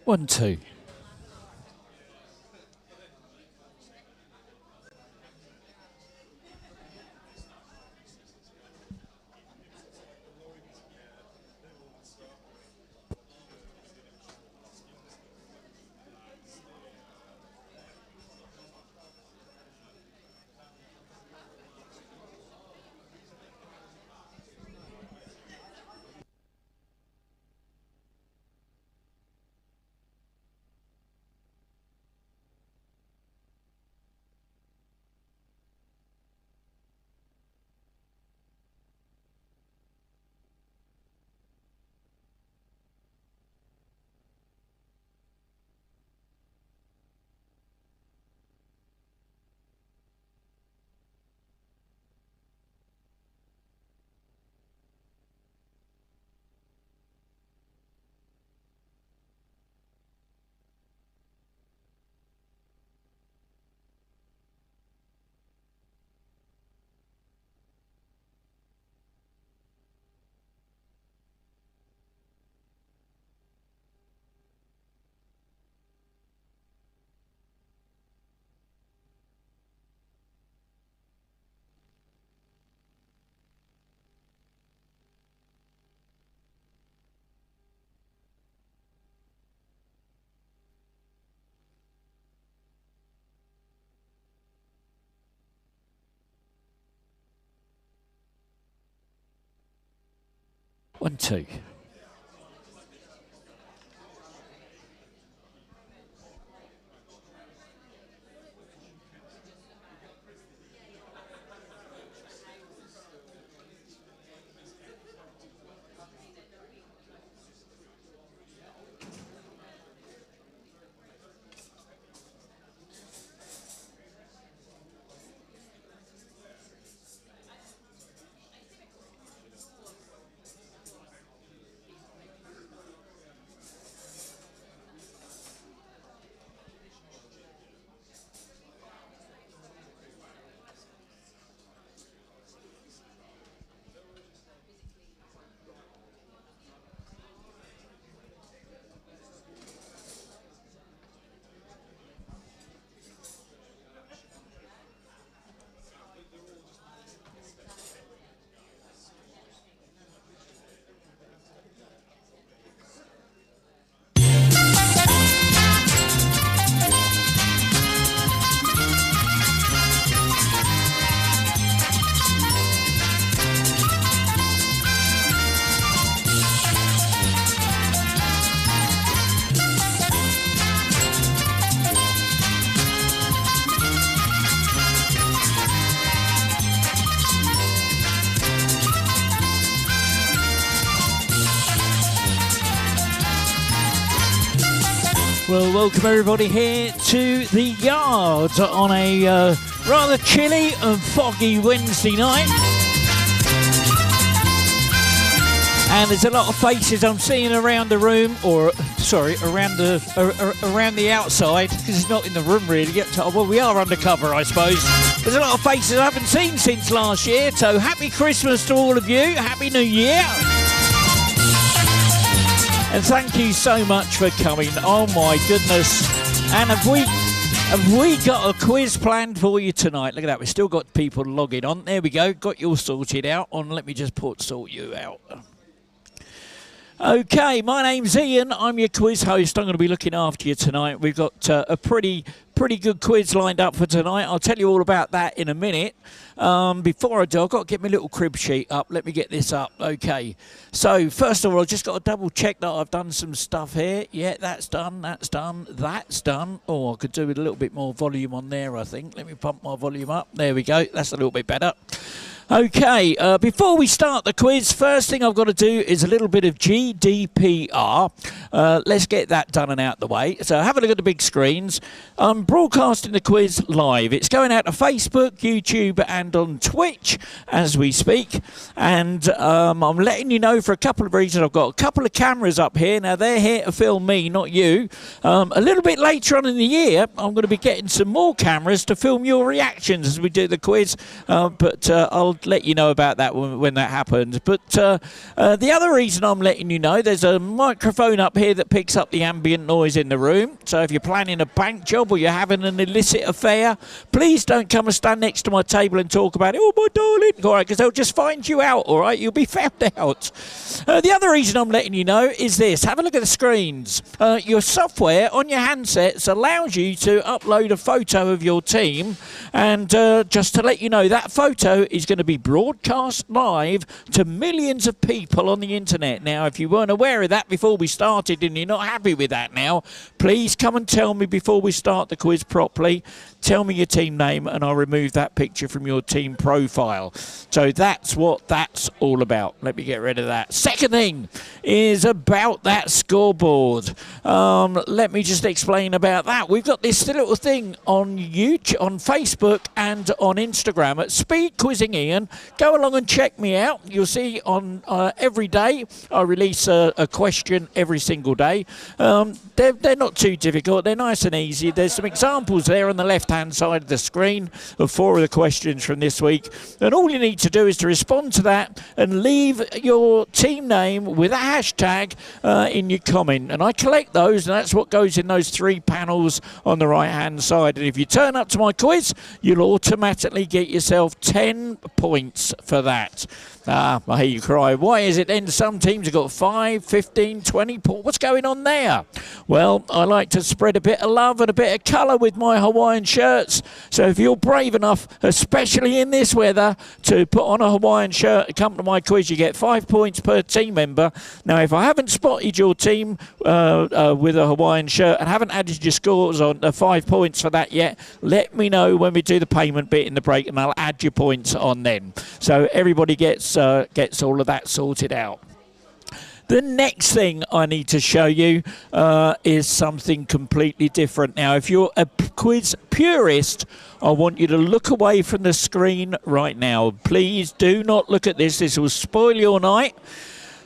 1, 2. One, two. Well, welcome everybody here to the yard on a rather chilly and foggy Wednesday night. And there's a lot of faces I'm seeing around the room, or sorry, around the outside, because it's not in the room really. Well, we are undercover, I suppose. There's a lot of faces I haven't seen since last year, so happy Christmas to all of you. Happy New Year. And thank you so much for coming. Oh my goodness. And have we got a quiz planned for you tonight? Look at that. We've still got people logging on. There we go. Got you all sorted out. Let me just sort you out. Okay, my name's Ian. I'm your quiz host. I'm going to be looking after you tonight. We've got a pretty good quiz lined up for tonight. I'll tell you all about that in a minute. Before I do, I've got to get my little crib sheet up. Let me get this up. Okay. So, first of all, I've just got to double check that I've done some stuff here. Yeah, that's done. That's done. That's done. Oh, I could do with a little bit more volume on there, I think. Let me pump my volume up. There we go. That's a little bit better. Okay, before we start the quiz, first thing I've got to do is a little bit of GDPR. Let's get that done and out the way. So have a look at the big screens. I'm broadcasting the quiz live. It's going out to Facebook, YouTube and on Twitch as we speak. And I'm letting you know for a couple of reasons. I've got a couple of cameras up here. Now, they're here to film me, not you. A little bit later on in the year, I'm going to be getting some more cameras to film your reactions as we do the quiz. But I'll I'll let you know about that when that happens. But the other reason I'm letting you know, there's a microphone up here that picks up the ambient noise in the room. So if you're planning a bank job or you're having an illicit affair, please don't come and stand next to my table and talk about it. Oh, my darling. All right, because they'll just find you out, all right? You'll be found out. The other reason I'm letting you know is this. Have a look at the screens. Your software on your handsets allows you to upload a photo of your team, and just to let you know, that photo is going to be broadcast live to millions of people on the internet. Now, if you weren't aware of that before we started and you're not happy with that now, please come and tell me before we start the quiz properly. Tell me your team name and I'll remove that picture from your team profile. So that's what that's all about. Let me get rid of that. Second thing is about that scoreboard. Let me just explain about that. We've got this little thing on YouTube, on Facebook and on Instagram at Speed Quizzing Ian. Go along and check me out. You'll see on every day I release a question every single day. They're not too difficult. They're nice and easy. There's some examples there on the left-hand side of the screen of 4 of the questions from this week. And all you need to do is to respond to that and leave your team name with a hashtag in your comment. And I collect those, and that's what goes in those 3 panels on the right-hand side. And if you turn up to my quiz, you'll automatically get yourself 10 points for that. I hear you cry. Why is it then some teams have got 5, 15, 20 points? What's going on there? Well, I like to spread a bit of love and a bit of colour with my Hawaiian shirts. So if you're brave enough, especially in this weather, to put on a Hawaiian shirt and come to my quiz, you get 5 points per team member. Now, if I haven't spotted your team with a Hawaiian shirt and haven't added your scores on 5 points for that yet, let me know when we do the payment bit in the break and I'll add your points on then. So everybody gets all of that sorted out. The next thing I need to show you is something completely different. Now, if you're a quiz purist, I want you to look away from the screen right now. Please do not look at this. This will spoil your night.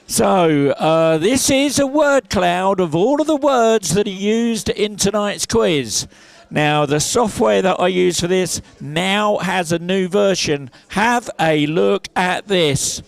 So, this is a word cloud of all of the words that are used in tonight's quiz. Now, the software that I use for this now has a new version. Have a look at this.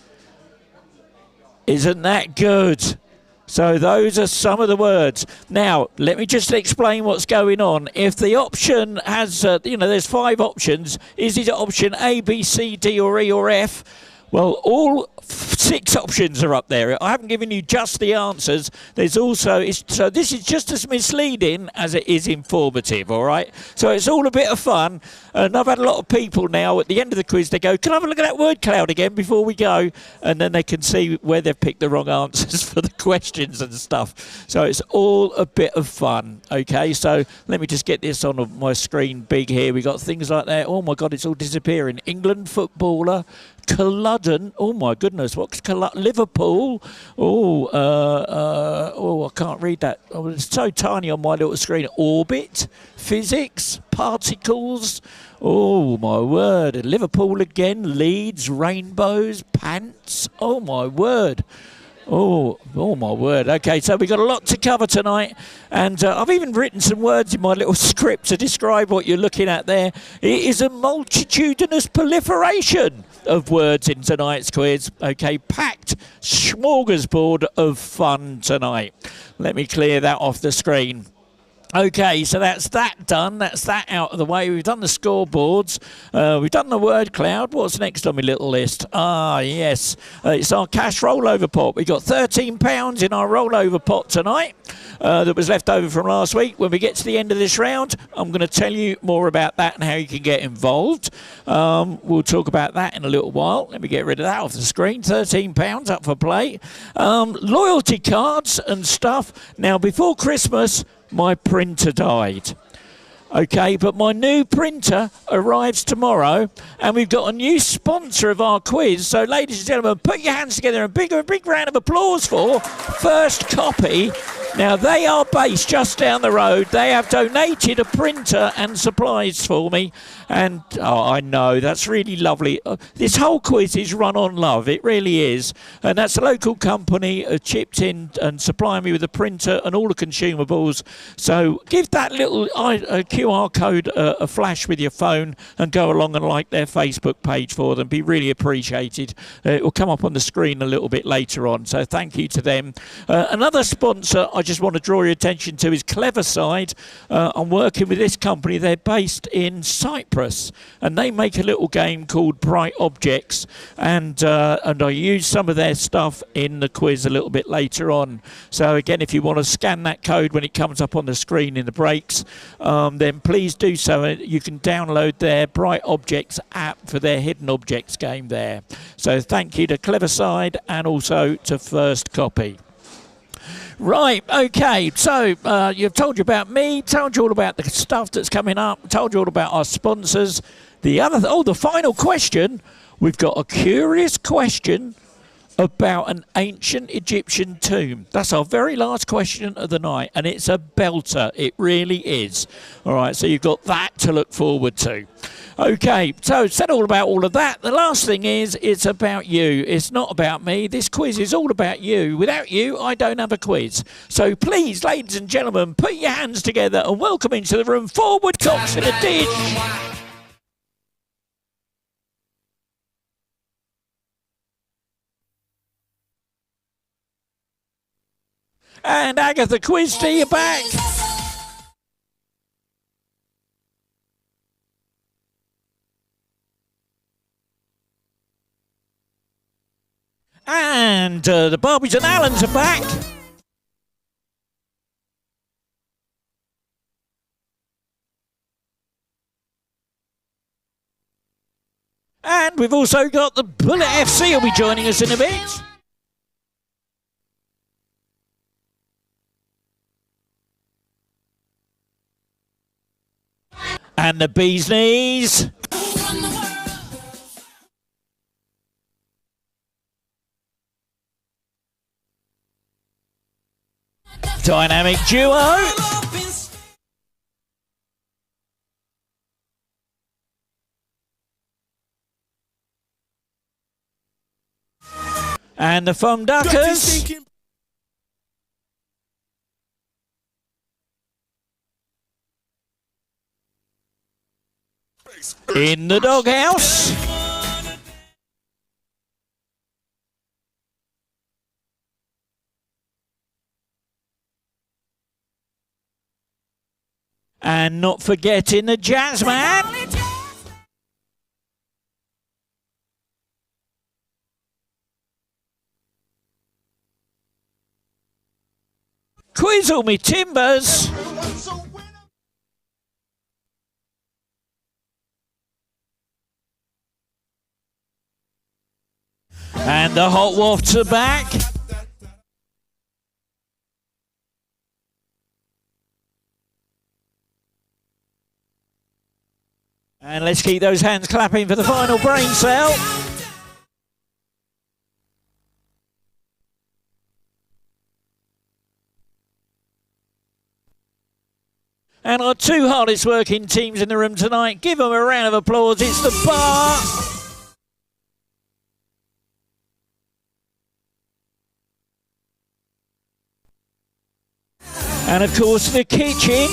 Isn't that good? So those are some of the words. Now, let me just explain what's going on. If the option has, there's 5 options. Is it option A, B, C, D, or E, or F? Well, all 6 options are up there. I haven't given you just the answers. There's also, so this is just as misleading as it is informative, all right? So it's all a bit of fun. And I've had a lot of people now, at the end of the quiz, they go, can I have a look at that word cloud again before we go? And then they can see where they've picked the wrong answers for the questions and stuff. So it's all a bit of fun, okay? So let me just get this on my screen big here. We got things like that. Oh, my God, it's all disappearing. England footballer. Culloden, oh my goodness, what's Liverpool? I can't read that. Oh, it's so tiny on my little screen. Orbit, physics, particles. Oh my word! Liverpool again. Leeds, rainbows, pants. Oh my word! Oh my word. Okay, so we've got a lot to cover tonight, and I've even written some words in my little script to describe what you're looking at there. It is a multitudinous proliferation of words in tonight's quiz. Okay, packed smorgasbord of fun tonight. Let me clear that off the screen. Okay, so that's that done. That's that out of the way. We've done the scoreboards. We've done the word cloud. What's next on my little list? Yes. It's our cash rollover pot. We've got £13 in our rollover pot tonight that was left over from last week. When we get to the end of this round, I'm going to tell you more about that and how you can get involved. We'll talk about that in a little while. Let me get rid of that off the screen. £13 up for play. Loyalty cards and stuff. Now, before Christmas, my printer died. Okay, but my new printer arrives tomorrow, and we've got a new sponsor of our quiz. So, ladies and gentlemen, put your hands together and a big round of applause for First Copy. Now, they are based just down the road. They have donated a printer and supplies for me. And, oh, I know, that's really lovely. This whole quiz is run on love. It really is. And that's a local company chipped in and supplying me with a printer and all the consumables. So give that little QR code a flash with your phone and go along and like their Facebook page for them. Be really appreciated. It will come up on the screen a little bit later on. So thank you to them. Another sponsor I just want to draw your attention to is CLEVERSIDE. I'm working with this company. They're based in Cyprus, and they make a little game called Bright Objects, and I use some of their stuff in the quiz a little bit later on. So again, if you want to scan that code when it comes up on the screen in the breaks, then please do so. You can download their Bright Objects app for their hidden objects game there. So thank you to CLEVERSIDE and also to First Copy. Right, okay, so you've told you about me, told you all about the stuff that's coming up, told you all about our sponsors. The final question, we've got a curious question about an ancient Egyptian tomb. That's our very last question of the night, and it's a belter. It really is. All right, so you've got that to look forward to. Okay, so said all about all of that. The last thing is, it's about you. It's not about me. This quiz is all about you. Without you, I don't have a quiz. So please, ladies and gentlemen, put your hands together and welcome into the room Forward Cocks in a Dish. And Agatha Quizty, you're back. And the Barbies and Allens are back. And we've also got the Bullet FC will be joining us in a bit. And the Bee's Knees. Dynamic duo. And the Foam Duckers. In the doghouse. And not forgetting the Jazzman. Quiz all me timbers. And the Hot Wafts are back. And let's keep those hands clapping for the final brain cell. And our two hardest working teams in the room tonight, give them a round of applause. It's the bar. And of course the kitchen.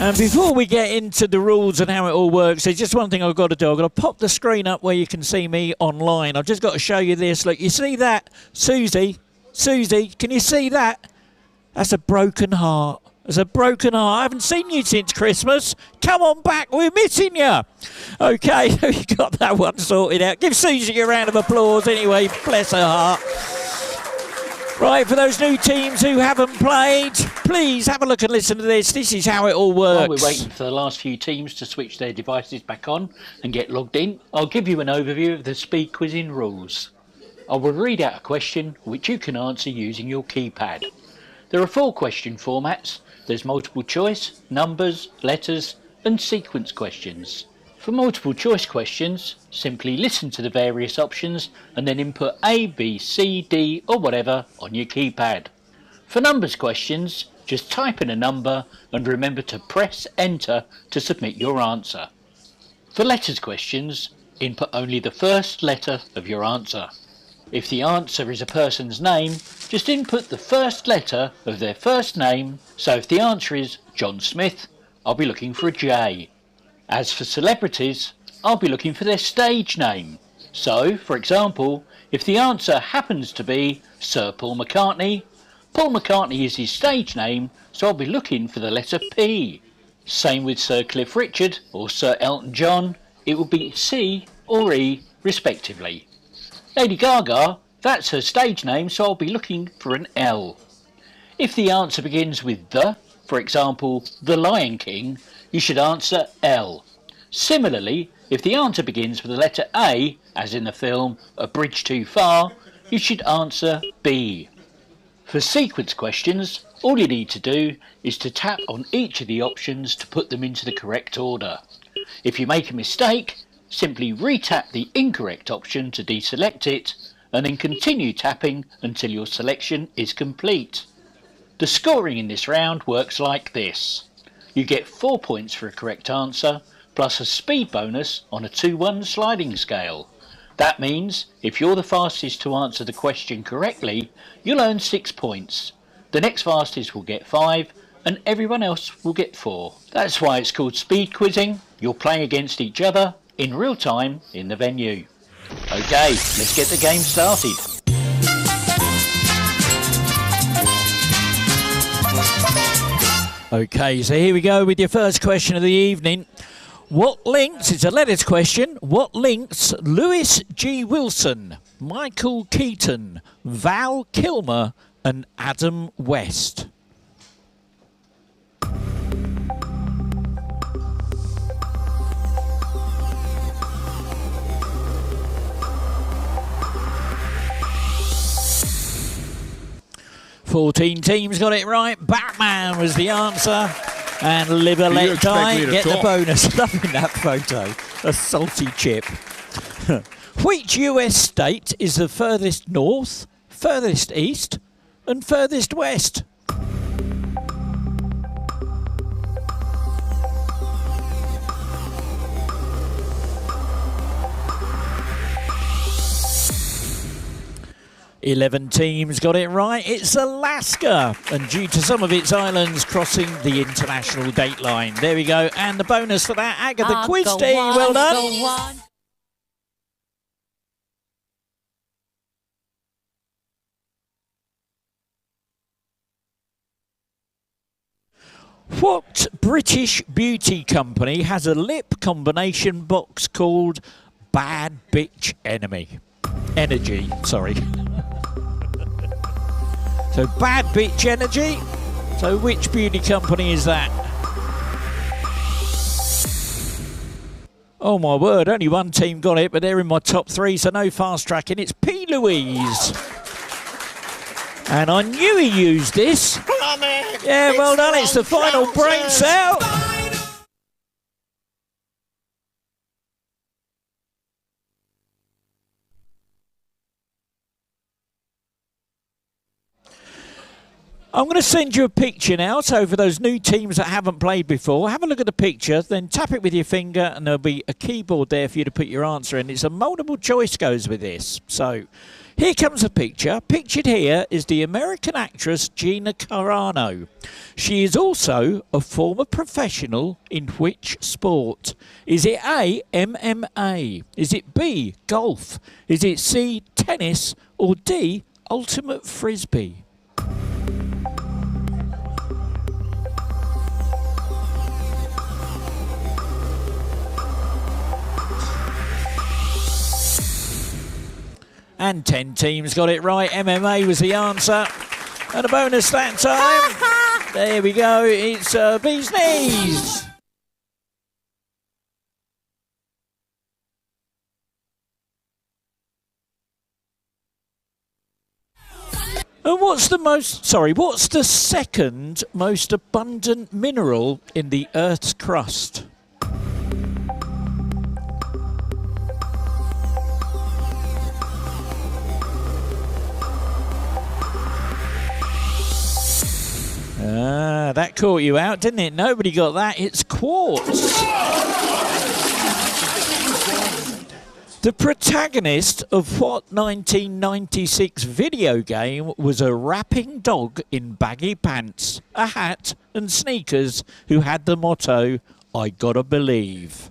And before we get into the rules and how it all works, there's just one thing I've got to do. I've got to pop the screen up where you can see me online. I've just got to show you this. Look, you see that? Susie, can you see that? That's a broken heart. It's a broken heart. I haven't seen you since Christmas. Come on back. We're missing you. Okay, we got that one sorted out. Give Susie a round of applause anyway. Bless her heart. Right, for those new teams who haven't played, please have a look and listen to this. This is how it all works. While we're waiting for the last few teams to switch their devices back on and get logged in, I'll give you an overview of the speed quizzing rules. I will read out a question which you can answer using your keypad. There are 4 question formats. There's multiple choice, numbers, letters and sequence questions. For multiple choice questions, simply listen to the various options and then input A, B, C, D or whatever on your keypad. For numbers questions, just type in a number and remember to press enter to submit your answer. For letters questions, input only the first letter of your answer. If the answer is a person's name, just input the first letter of their first name. So if the answer is John Smith, I'll be looking for a J. As for celebrities, I'll be looking for their stage name. So, for example, if the answer happens to be Sir Paul McCartney is his stage name, so I'll be looking for the letter P. Same with Sir Cliff Richard or Sir Elton John, it will be C or E respectively. Lady Gaga, that's her stage name, so I'll be looking for an L. If the answer begins with the, for example, The Lion King, you should answer L. Similarly, if the answer begins with the letter A, as in the film A Bridge Too Far, you should answer B. For sequence questions, all you need to do is to tap on each of the options to put them into the correct order. If you make a mistake, simply re-tap the incorrect option to deselect it and then continue tapping until your selection is complete. The scoring in this round works like this. You get 4 points for a correct answer plus a speed bonus on a 2-1 sliding scale. That means if you're the fastest to answer the question correctly, you'll earn 6 points. The next fastest will get 5 and everyone else will get 4. That's why it's called speed quizzing. You're playing against each other in real time in the venue. Okay, let's get the game started. Okay, so here we go with your first question of the evening. What links, it's a letters question, what links Lewis G. Wilson, Michael Keaton, Val Kilmer and Adam West? "14 teams got it right. Batman was the answer. And live and let die, get the bonus." Loving that photo. A salty chip. Which US state is the furthest north, furthest east and furthest west? "11 teams got it right. It's Alaska, and due to some of its islands crossing the international date line." There we go, and the bonus for that, Agatha quiz team. Well done. What British beauty company has a lip combination box called Bad Bitch Energy, sorry. So Bad Bitch Energy. So which beauty company is that? Oh my word, only one team got it, but they're in my top 3, so no fast tracking. It's P. Louise. And I knew he used this. Yeah, well done. It's the final brain cell. I'm going to send you a picture now over those new teams that haven't played before. Have a look at the picture, then tap it with your finger and there'll be a keyboard there for you to put your answer in. It's a multiple choice goes with this. So here comes a picture. Pictured here is the American actress Gina Carano. She is also a former professional in which sport? Is it A, MMA? Is it B, golf? Is it C, tennis? Or D, ultimate frisbee? And 10 teams got it right. MMA was the answer. And a bonus that time. There we go. It's Bee's Knees. And what's the second most abundant mineral in the Earth's crust? Ah, that caught you out, didn't it? Nobody got that. It's quartz. The protagonist of what 1996 video game was a rapping dog in baggy pants, a hat and sneakers who had the motto, I gotta believe?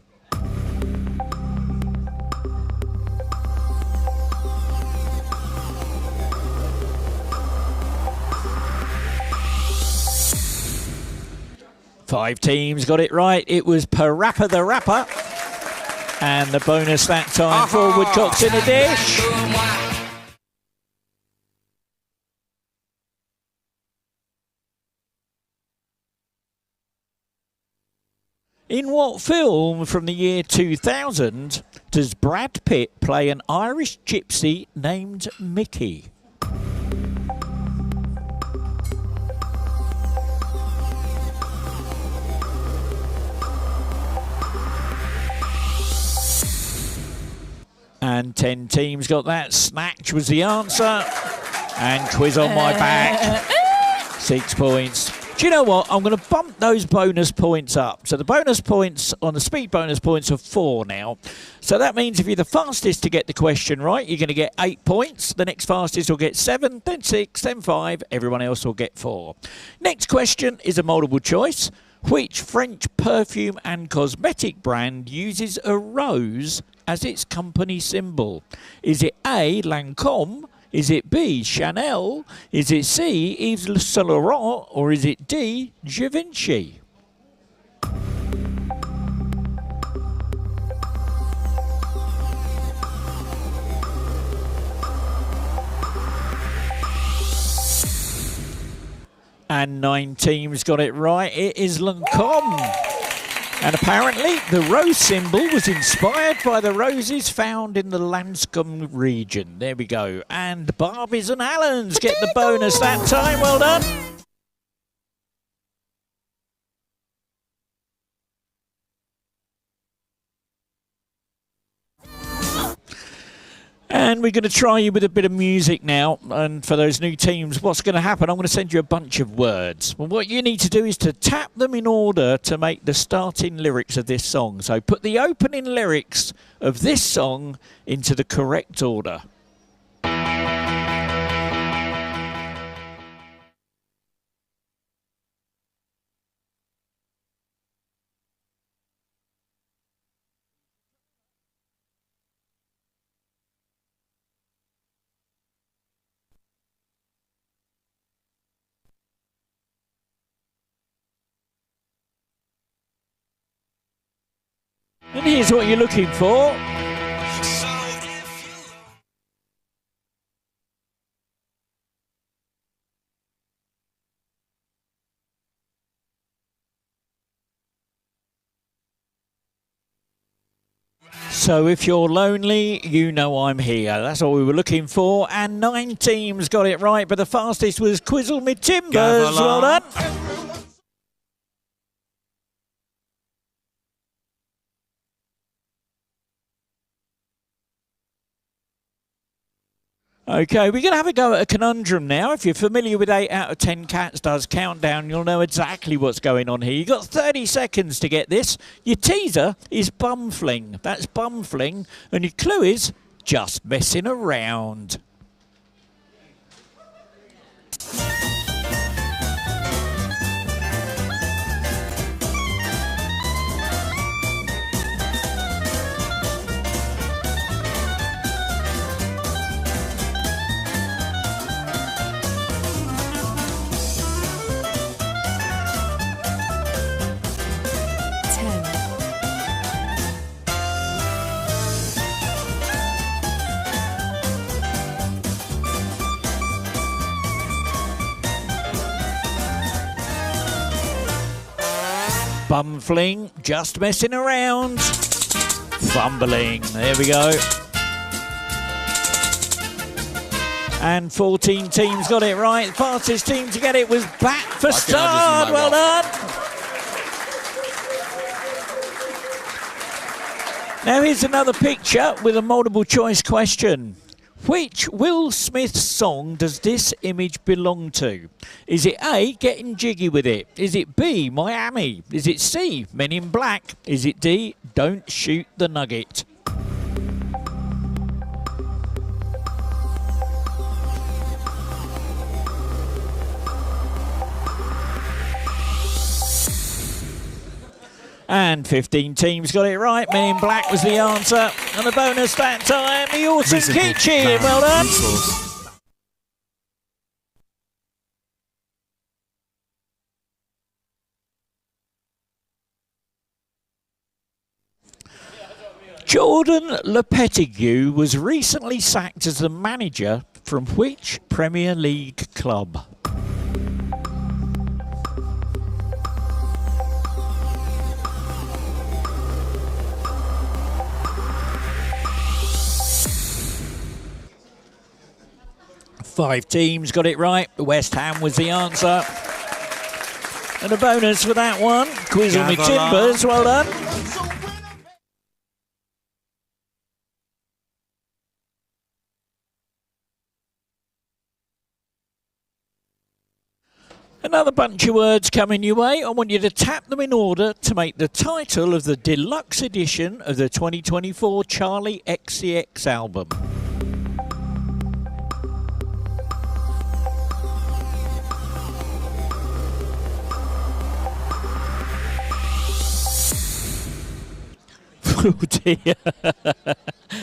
Five teams got it right. It was Parappa the Rapper. And the bonus that time for Woodcocks in a dish. In what film from the year 2000 does Brad Pitt play an Irish gypsy named Mickey? And 10 teams got that. Snatch was the answer. And Quiz on my back. 6 points. Do you know what? I'm going to bump those bonus points up. So the bonus points on the speed bonus points are 4 now. So that means if you're the fastest to get the question right, you're going to get 8 points. The next fastest will get 7, then 6, then 5. Everyone else will get 4. Next question is a multiple choice. Which French perfume and cosmetic brand uses a rose as its company symbol? Is it A, Lancôme? Is it B, Chanel? Is it C, Yves Saint Laurent? Or is it D, Givenchy? And 9 teams got it right. It is Lancôme. And apparently the rose symbol was inspired by the roses found in the Lanscombe region. There we go. And Barbies and Allens get the bonus that time. Well done. And we're going to try you with a bit of music now. And for those new teams, what's going to happen? I'm going to send you a bunch of words. Well, what you need to do is to tap them in order to make the starting lyrics of this song. So put the opening lyrics of this song into the correct order. And here's what you're looking for. So if you're lonely, you know I'm here. That's what we were looking for. And 9 teams got it right, but the fastest was Quizzle Me Timbers. Well done. Okay, we're going to have a go at a conundrum now. If you're familiar with 8 out of 10 Cats Does Countdown, you'll know exactly what's going on here. You've got 30 seconds to get this. Your teaser is bum fling. That's bum fling. And your clue is just messing around. Bum fling, just messing around. Fumbling, there we go. And 14 teams got it right. The fastest team to get it was Bat for Start. Well done. Now here's another picture with a multiple choice question. Which Will Smith song does this image belong to? Is it A, Getting Jiggy With It? Is it B, Miami? Is it C, Men in Black? Is it D, Don't Shoot the Nugget? And 15 teams got it right. Men in Black was the answer. And the bonus that time, the awesome kitchen. Well done. Jordan Lopetegui was recently sacked as the manager from which Premier League club? Five teams got it right. West Ham was the answer. And a bonus for that one. Quiz on me Timbers. Well done. Another bunch of words coming your way. I want you to tap them in order to make the title of the deluxe edition of the 2024 Charlie XCX album. Oh dear.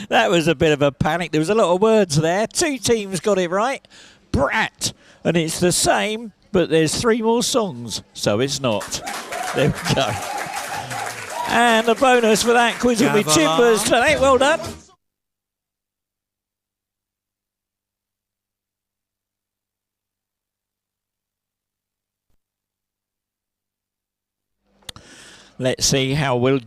That was a bit of a panic. There was a lot of words there. Two teams got it right. Brat. And it's the same, but there's three more songs, so it's not. There we go. And a bonus for that quiz will be Timbers today. Well done. Let's see how well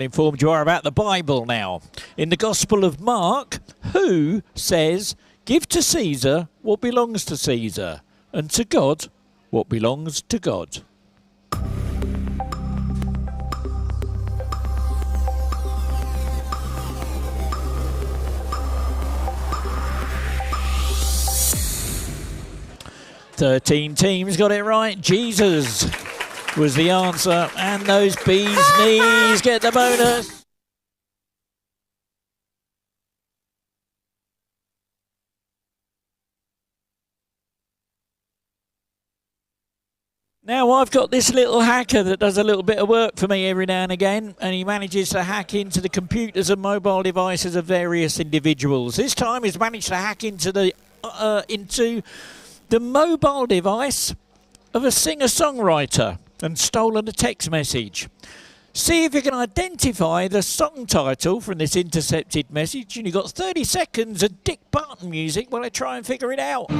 informed you are about the Bible now. In the Gospel of Mark, who says, "Give to Caesar what belongs to Caesar, and to God what belongs to God"? Thirteen teams got it right. Jesus was the answer, and those bees' knees get the bonus. Now I've got this little hacker that does a little bit of work for me every now and again, and he manages to hack into the computers and mobile devices of various individuals. This time he's managed to hack into the mobile device of a singer-songwriter and stolen a text message. See if you can identify the song title from this intercepted message, and you've got 30 seconds of Dick Barton music while I try and figure it out.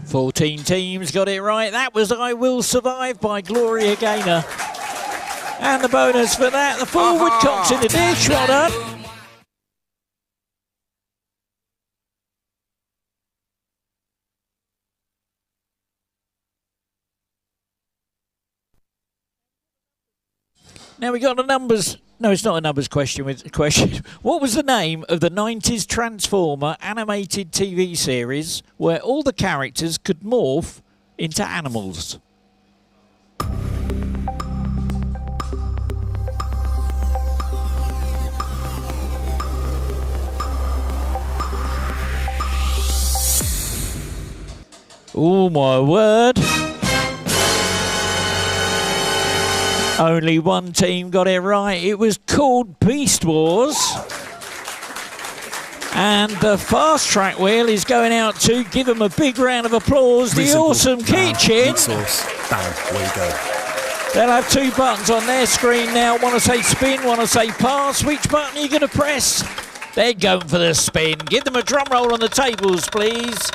Fourteen teams got it right. That was I Will Survive by Gloria Gaynor. And the bonus for that, the forward cocks in the dish. Well done. Now we got the numbers. No, it's not a numbers question. It's a question. What was the name of the 90s Transformer animated TV series where all the characters could morph into animals? Oh my word. Only one team got it right. It was called Beast Wars. And the fast track wheel is going out to give them a big round of applause. The awesome kitchen. Bang, there you go. They'll have two buttons on their screen now. One to say spin, one to say pass. Which button are you going to press? They're going for the spin. Give them a drum roll on the tables, please.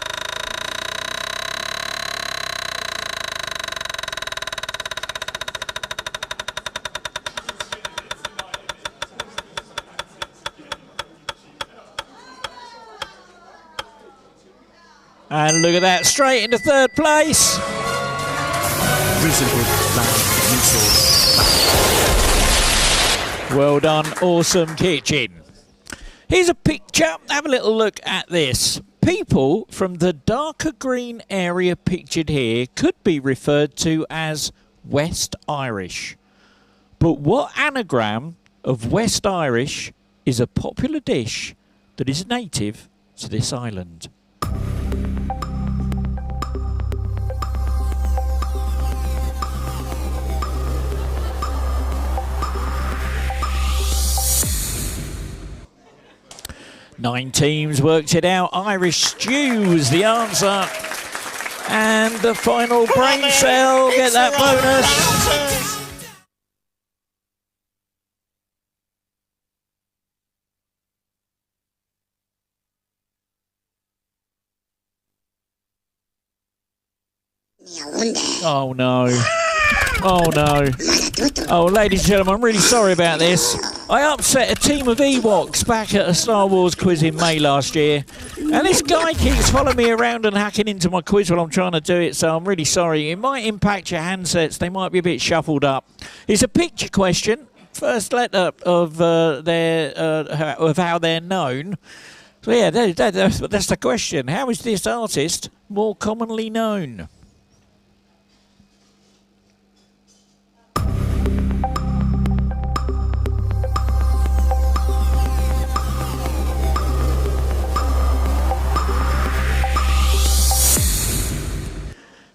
And look at that, straight into third place. Well done, awesome kitchen. Here's a picture, have a little look at this. People from the darker green area pictured here could be referred to as West Irish. But what anagram of West Irish is a popular dish that is native to this island? Nine teams worked it out. Irish stew was the answer. And the final brain cell, get that bonus. Oh no. Oh no. Oh, ladies and gentlemen, I'm really sorry about this. I upset a team of Ewoks back at a Star Wars quiz in May last year. And this guy keeps following me around and hacking into my quiz while I'm trying to do it, so I'm really sorry. It might impact your handsets. They might be a bit shuffled up. It's a picture question. First letter of how they're known. So yeah, that's the question. How is this artist more commonly known?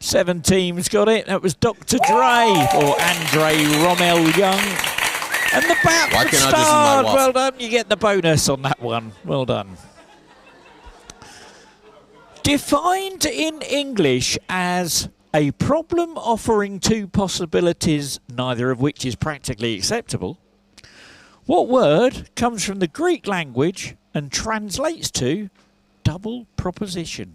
Seven teams got it. That was Dr. Dre, or Andre Rommel Young. And the bat start. Well done. You get the bonus on that one. Well done. Defined in English as a problem offering two possibilities, neither of which is practically acceptable, what word comes from the Greek language and translates to double proposition?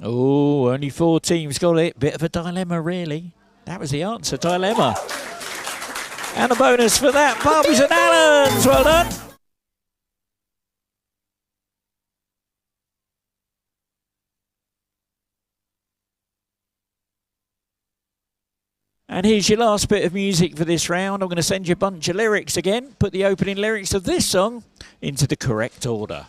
Oh, only four teams got it. Bit of a dilemma, really. That was the answer, dilemma. And a bonus for that, Barbies and Allens. Well done. And here's your last bit of music for this round. I'm going to send you a bunch of lyrics again. Put the opening lyrics of this song into the correct order.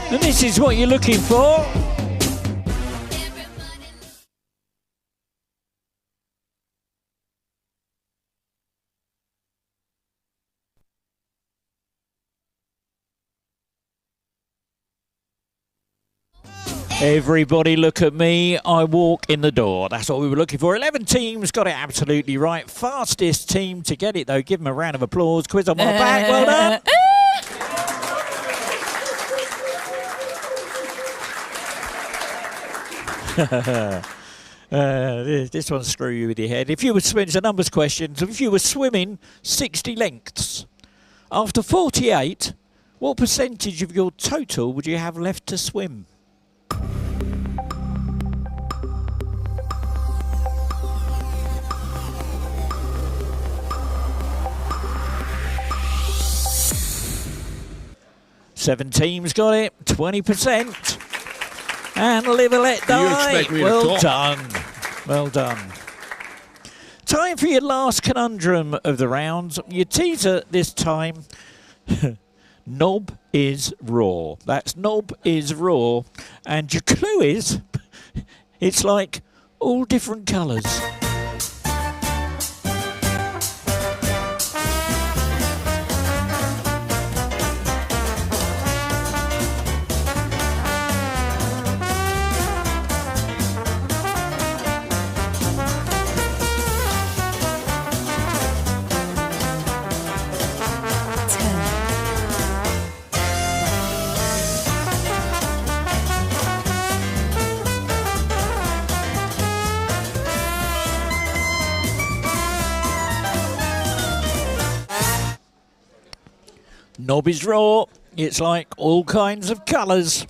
And this is what you're looking for. Everybody look at me, I walk in the door. That's what we were looking for. 11 teams got it absolutely right. Fastest team to get it, though. Give them a round of applause. Quiz on my back. Well done. This one's screw you with your head. If you were swimming, it's a numbers question. If you were swimming 60 lengths, after 48, what percentage of your total would you have left to swim? Seven teams got it, 20%. And live and let die. Well done. Well done. Time for your last conundrum of the round. Your teaser this time. Knob is raw. That's knob is raw. And your clue is, it's like, all different colours. Knob is raw. It's like all kinds of colours.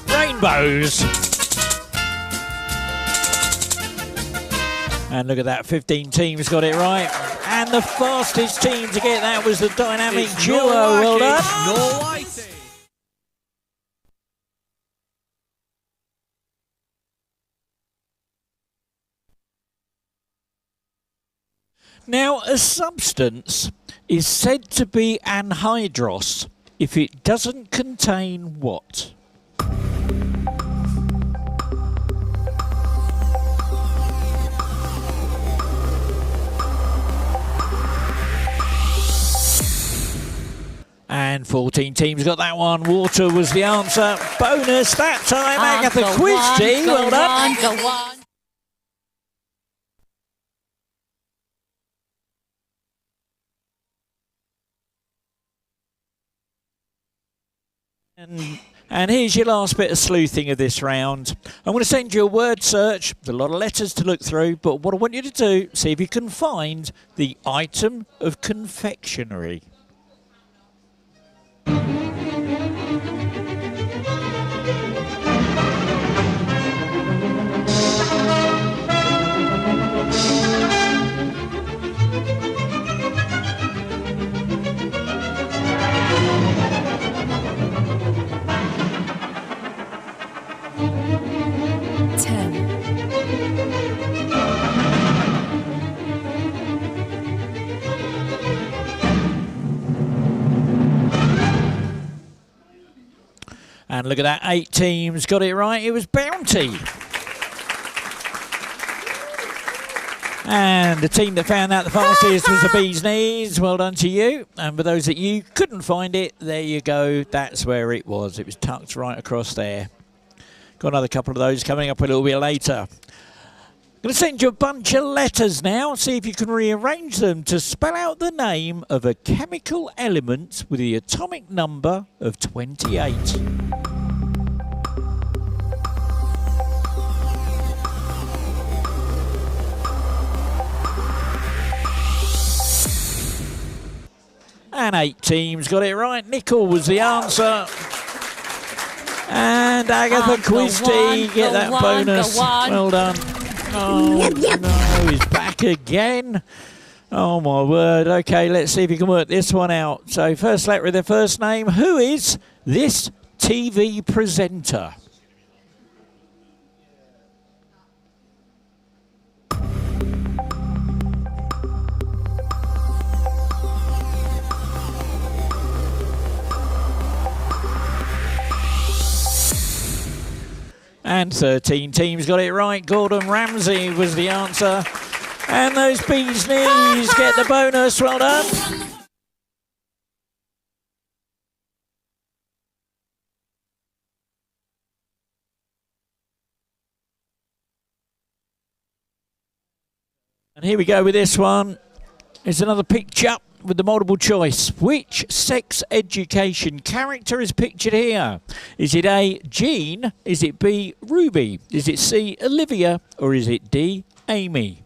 Rainbows. And look at that, 15 teams got it right. And the fastest team to get that was the dynamic duo. Well done. Now, a substance is said to be anhydrous if it doesn't contain what? And 14 teams got that one. Water was the answer. Bonus that time. Agatha Quiz team. Well done. Go on. And here's your last bit of sleuthing of this round. I'm going to send you a word search. There's a lot of letters to look through, but what I want you to do, see if you can find the item of confectionery. And look at that, 8 teams got it right. It was Bounty. And the team that found that the fastest was the Bee's Knees. Well done to you. And for those that you couldn't find it, there you go. That's where it was. It was tucked right across there. Got another couple of those coming up a little bit later. I'm going to send you a bunch of letters now. See if you can rearrange them to spell out the name of a chemical element with the atomic number of 28. And 8 teams got it right. Nickel was the answer. And Agatha Quisty, get that bonus. Well done. Oh, no, he's back again. Oh, my word. Okay, let's see if you can work this one out. So, first letter of their first name. Who is this TV presenter? And 13 teams got it right. Gordon Ramsay was the answer. And those Bee's Knees get the bonus. Well done. And here we go with this one. It's another picture with the multiple choice. Which sex education character is pictured here? Is it A, Jean? Is it B, Ruby? Is it C, Olivia? Or is it D, Amy?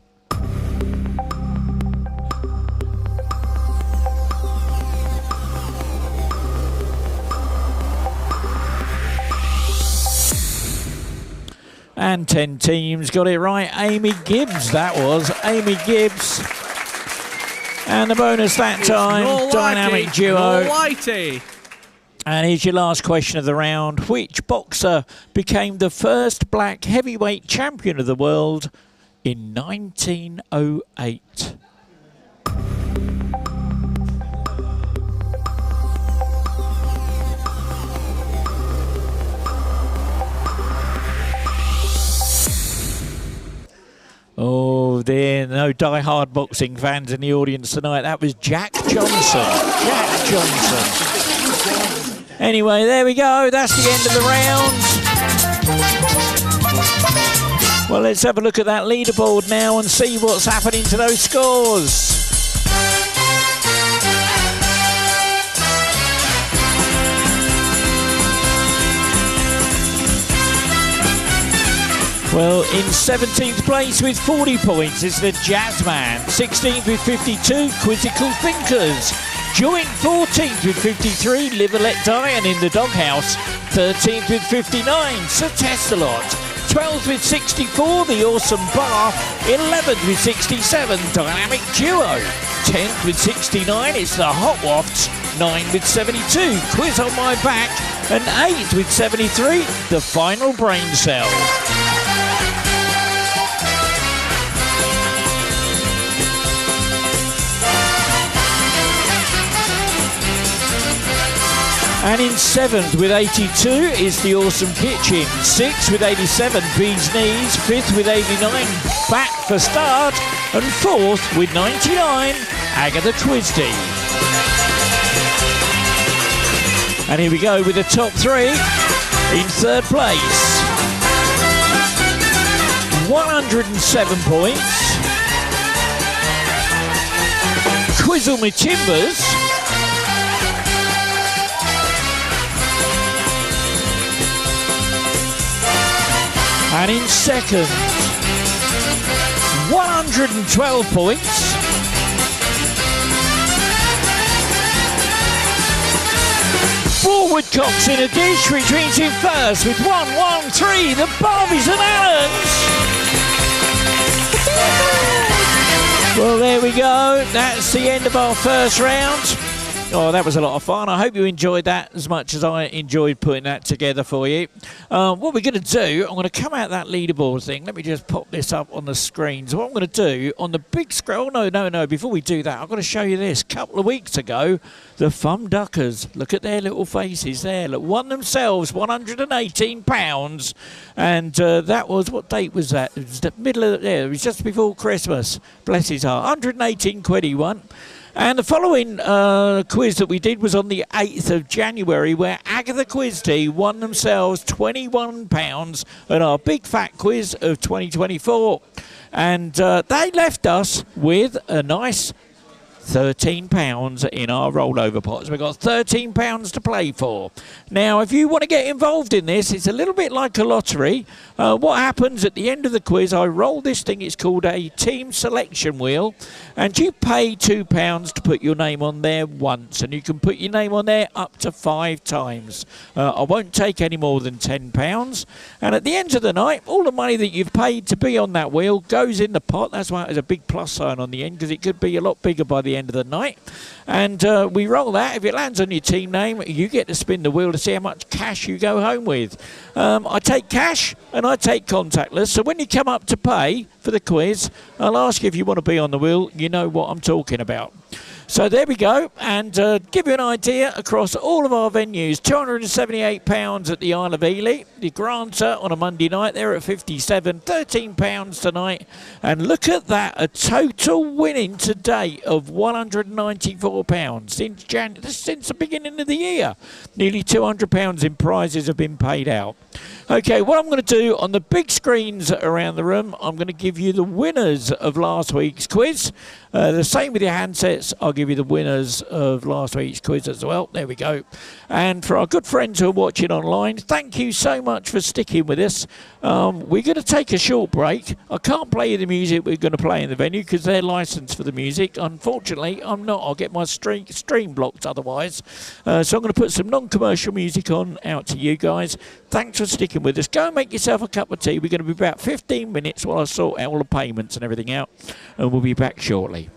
And 10 teams got it right. Amy Gibbs, that was. Amy Gibbs. And the bonus that time, dynamic duo. And here's your last question of the round. Which boxer became the first black heavyweight champion of the world in 1908? no die-hard boxing fans in the audience tonight. That was Jack Johnson. Jack Johnson. Anyway, there we go. That's the end of the round. Well, let's have a look at that leaderboard now and see what's happening to those scores. Well, in 17th place with 40 points is the Jazzman. 16th with 52, Quizzical Thinkers. Joint 14th with 53, Live and Let Die, and In the Doghouse. 13th with 59, Sir Tessalot. 12th with 64, The Awesome Bar. 11th with 67, Dynamic Duo. 10th with 69, it's the Hot Wafts. 9 with 72, Quiz on My Back. And 8th with 73, The Final Brain Cell. And in 7th with 82 is The Awesome Kitchen. 6th with 87, Bee's Knees. 5th with 89, Back for Start. And 4th with 99, Agatha Twisty. And here we go with the top 3. In 3rd place, 107 points, Quizzle Me Timbers. And in 2nd, 112 points, Forward Cocks in a Dish, which means in 1st with 113, the Barbies and Allens. Well, there we go. That's the end of our first round. Oh, that was a lot of fun. I hope you enjoyed that as much as I enjoyed putting that together for you. What we're going to do, I'm going to come out that leaderboard thing. Let me just pop this up on the screen. So what I'm going to do on the big screen... Oh, no. Before we do that, I've got to show you this. A couple of weeks ago, the Fum Duckers. Look at their little faces there. Look, won themselves £118. And that was... What date was that? It was the middle of... Yeah, it was just before Christmas. Bless his heart. 118 quid he won. And the following quiz that we did was on the 8th of January, where Agatha Twisty won themselves £21 at our big fat quiz of 2024. And they left us with a nice £13 in our rollover pots. We've got £13 to play for. Now, if you want to get involved in this, it's a little bit like a lottery. What happens at the end of the quiz, I roll this thing, it's called a team selection wheel, and you pay £2 to put your name on there once, and you can put your name on there up to 5 times. I won't take any more than £10, and at the end of the night, all the money that you've paid to be on that wheel goes in the pot. That's why there's a big plus sign on the end, because it could be a lot bigger by the end of the night. And we roll that. If it lands on your team name, you get to spin the wheel to see how much cash you go home with. I take cash and I take contactless. So when you come up to pay for the quiz, I'll ask you if you want to be on the wheel. You know what I'm talking about. So there we go, and give you an idea across all of our venues, £278 at the Isle of Ely, the Granta on a Monday night, they're at 57, £13 tonight, and look at that, a total winning to date of £194 since the beginning of the year. Nearly £200 in prizes have been paid out. Okay, what I'm going to do on the big screens around the room, I'm going to give you the winners of last week's quiz. The same with your handsets, I'll give you the winners of last week's quiz as well. There we go. And for our good friends who are watching online, thank you so much for sticking with us. We're going to take a short break. I can't play you the music we're going to play in the venue because they're licensed for the music. Unfortunately, I'm not. I'll get my stream blocked otherwise. So I'm going to put some non-commercial music on out to you guys. Thanks for sticking with us. Go and make yourself a cup of tea. We're going to be about 15 minutes while I sort out all the payments and everything out. And we'll be back shortly.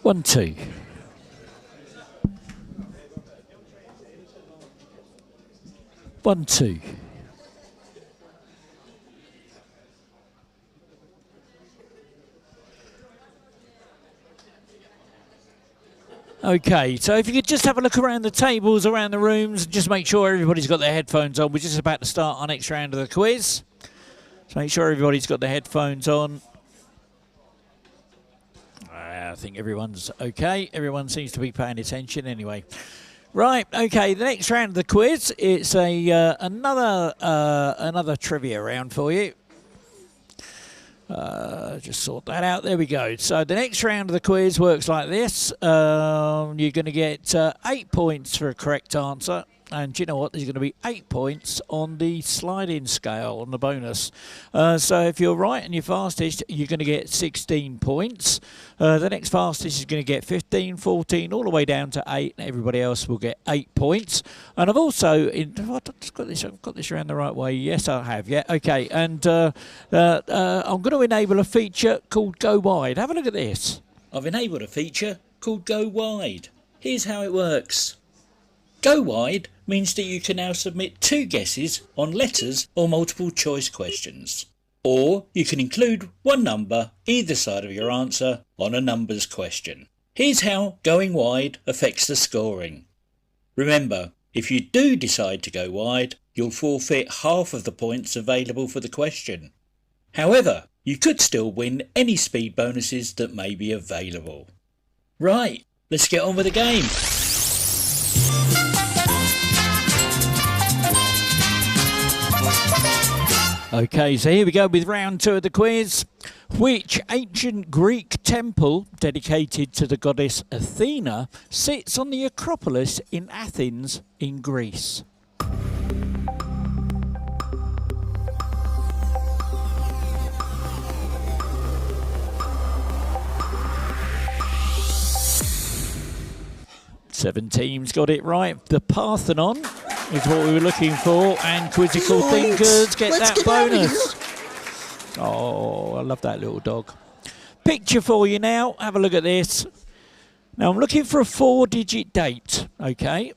1, 2. One, two. Okay, so if you could just have a look around the tables, around the rooms, just make sure everybody's got their headphones on. We're just about to start our next round of the quiz. So make sure everybody's got their headphones on. I think everyone's okay. Everyone seems to be paying attention anyway. Right, okay, the next round of the quiz, it's another trivia round for you. Just sort that out. There we go. So the next round of the quiz works like this. You're going to get 8 points for a correct answer. And you know what? There's going to be 8 points on the sliding scale, on the bonus. So if you're right and you're fastest, you're going to get 16 points. The next fastest is going to get 15, 14, all the way down to 8. And everybody else will get 8 points. And I've also... I've got this around the right way. Yes, I have. Yeah, okay. And I'm going to enable a feature called Go Wide. Have a look at this. I've enabled a feature called Go Wide. Here's how it works. Go Wide means that you can now submit 2 guesses on letters or multiple choice questions. Or you can include 1 number either side of your answer on a numbers question. Here's how going wide affects the scoring. Remember, if you do decide to go wide, you'll forfeit half of the points available for the question. However, you could still win any speed bonuses that may be available. Right, let's get on with the game. Okay, so here we go with round 2 of the quiz. Which ancient Greek temple dedicated to the goddess Athena sits on the Acropolis in Athens in Greece? Seven teams got it right. The Parthenon is what we were looking for, and Quizzical Thinkers get that bonus. Oh, I love that little dog. Picture for you now. Have a look at this. Now, I'm looking for a 4-digit date, okay?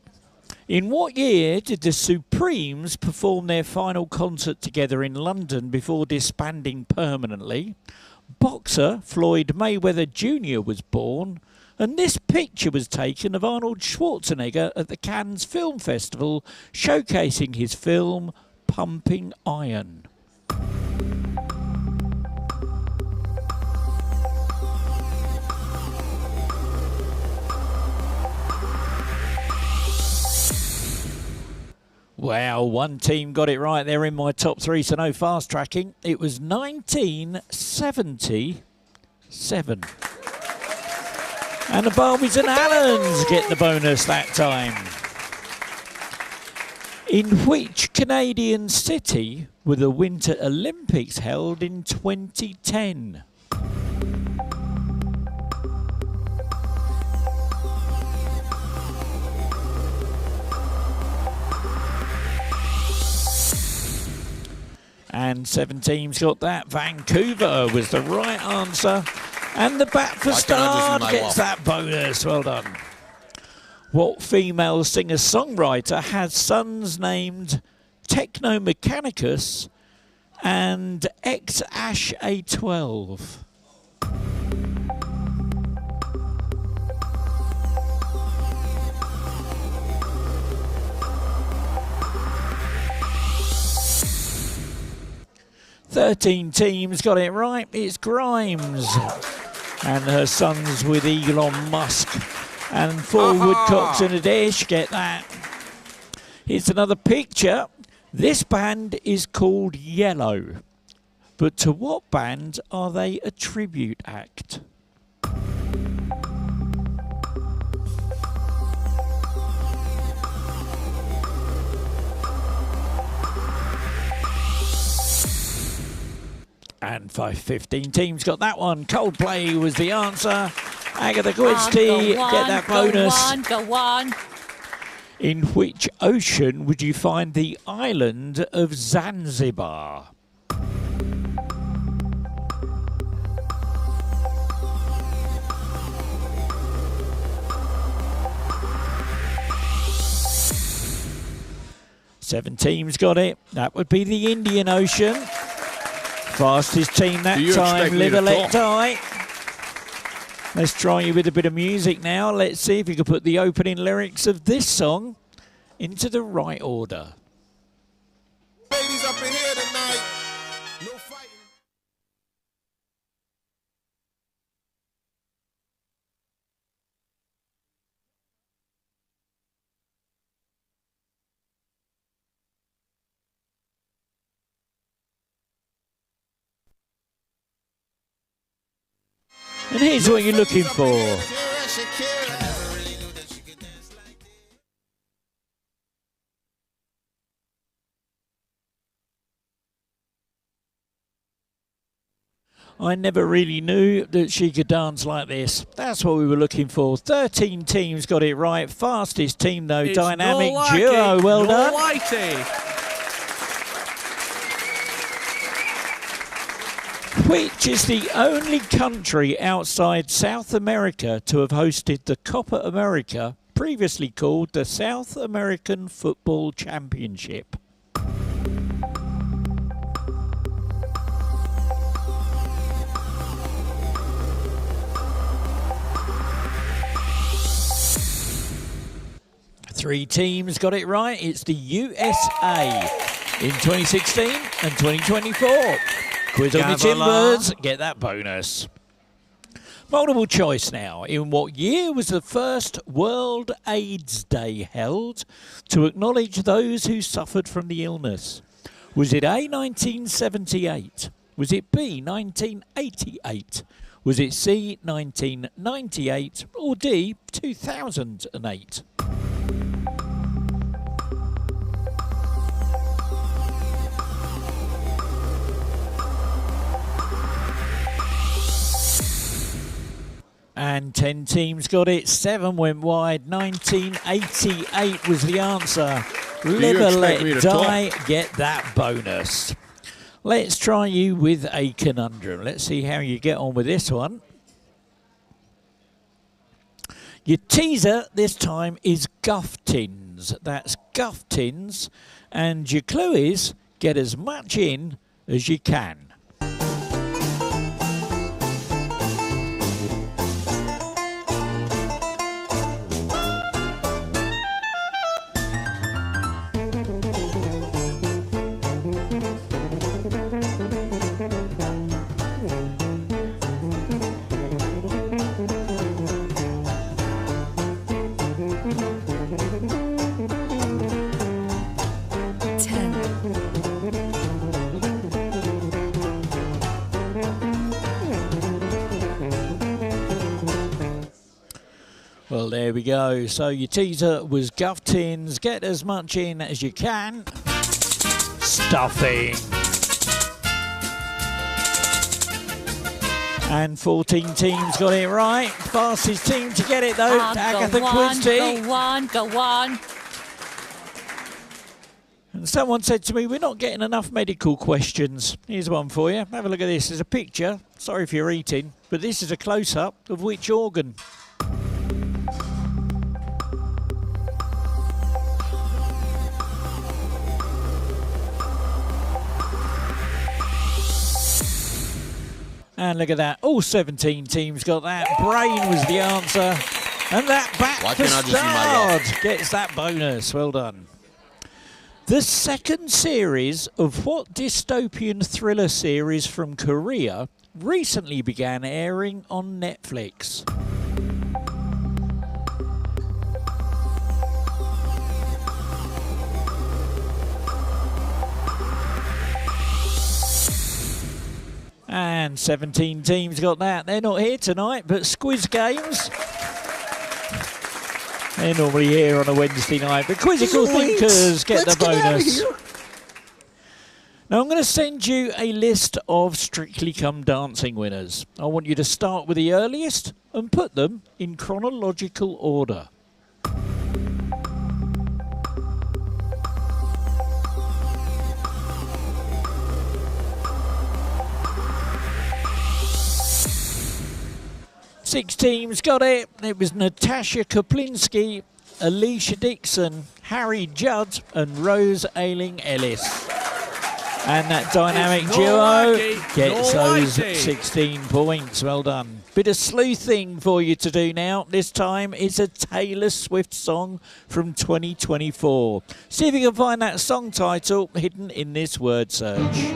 In what year did the Supremes perform their final concert together in London before disbanding permanently? Boxer Floyd Mayweather Jr. was born. And this picture was taken of Arnold Schwarzenegger at the Cannes Film Festival, showcasing his film Pumping Iron. Wow, one team got it right. They're in my top 3, so no fast tracking. It was 1977. And the Barbies and Allens get the bonus that time. In which Canadian city were the Winter Olympics held in 2010? And 7 teams got that. Vancouver was the right answer. And the Bat for Star gets that bonus. Well done. What female singer-songwriter has sons named Techno Mechanicus and X Ash A12? Thirteen teams got it right. It's Grimes. And her sons with Elon Musk. And 4 woodcocks in a dish. Get that. Here's another picture. This band is called Yellow. But to what band are they a tribute act? And 15 teams got that one. Coldplay was the answer. Agatha Christie, get that bonus. Go on. In which ocean would you find the island of Zanzibar? 7 teams got it. That would be the Indian Ocean. Fastest team that time, Live or Let Die. Let's try you with a bit of music now. Let's see if you can put the opening lyrics of this song into the right order. Ladies up in here tonight. No fighting. And here's what you're looking for. I never really knew that she could dance like this. That's what we were looking for. 13 teams got it right. Fastest team though, It's dynamic Norway. duo. Well done. Norway. Which is the only country outside South America to have hosted the Copa America, previously called the South American Football Championship? Three teams got it right. It's the USA in 2016 and 2024. Quiz on your timbers, get that bonus. Multiple choice now. In what year was the first World AIDS Day held to acknowledge those who suffered from the illness? Was it A, 1978? Was it B, 1988? Was it C, 1998? Or D, 2008? And 10 teams got it. 7 went wide. 1988 was the answer. Live or Let Die. Get that bonus. Let's try you with a conundrum. Let's see how you get on with this one. Your teaser this time is guff tins. That's guff tins. And your clue is get as much in as you can. Well, there we go. So your teaser was guff tins. Get as much in as you can. Stuffing. And 14 teams got it right. Fastest team to get it, though. Agatha Quiz team. Go on, go on. And someone said to me, we're not getting enough medical questions. Here's one for you. Have a look at this. There's a picture. Sorry if you're eating, but this is a close-up of which organ? And look at that. All 17 teams got that. Brain was the answer. And that back for Stard gets that bonus. Well done. The second series of what dystopian thriller series from Korea recently began airing on Netflix? And 17 teams got that. They're not here tonight, but Squiz Games. They're normally here on a Wednesday night, but Quizzical Thinkers get the bonus. Now I'm going to send you a list of Strictly Come Dancing winners. I want you to start with the earliest and put them in chronological order. Six teams got it. It was Natasha Kaplinski. Alicia Dixon, Harry Judd and Rose Ayling-Ellis. And that dynamic duo gets those 16 points. Well done. Bit of sleuthing for you to do now. This time it's a Taylor Swift song from 2024. See if you can find that song title hidden in this word search.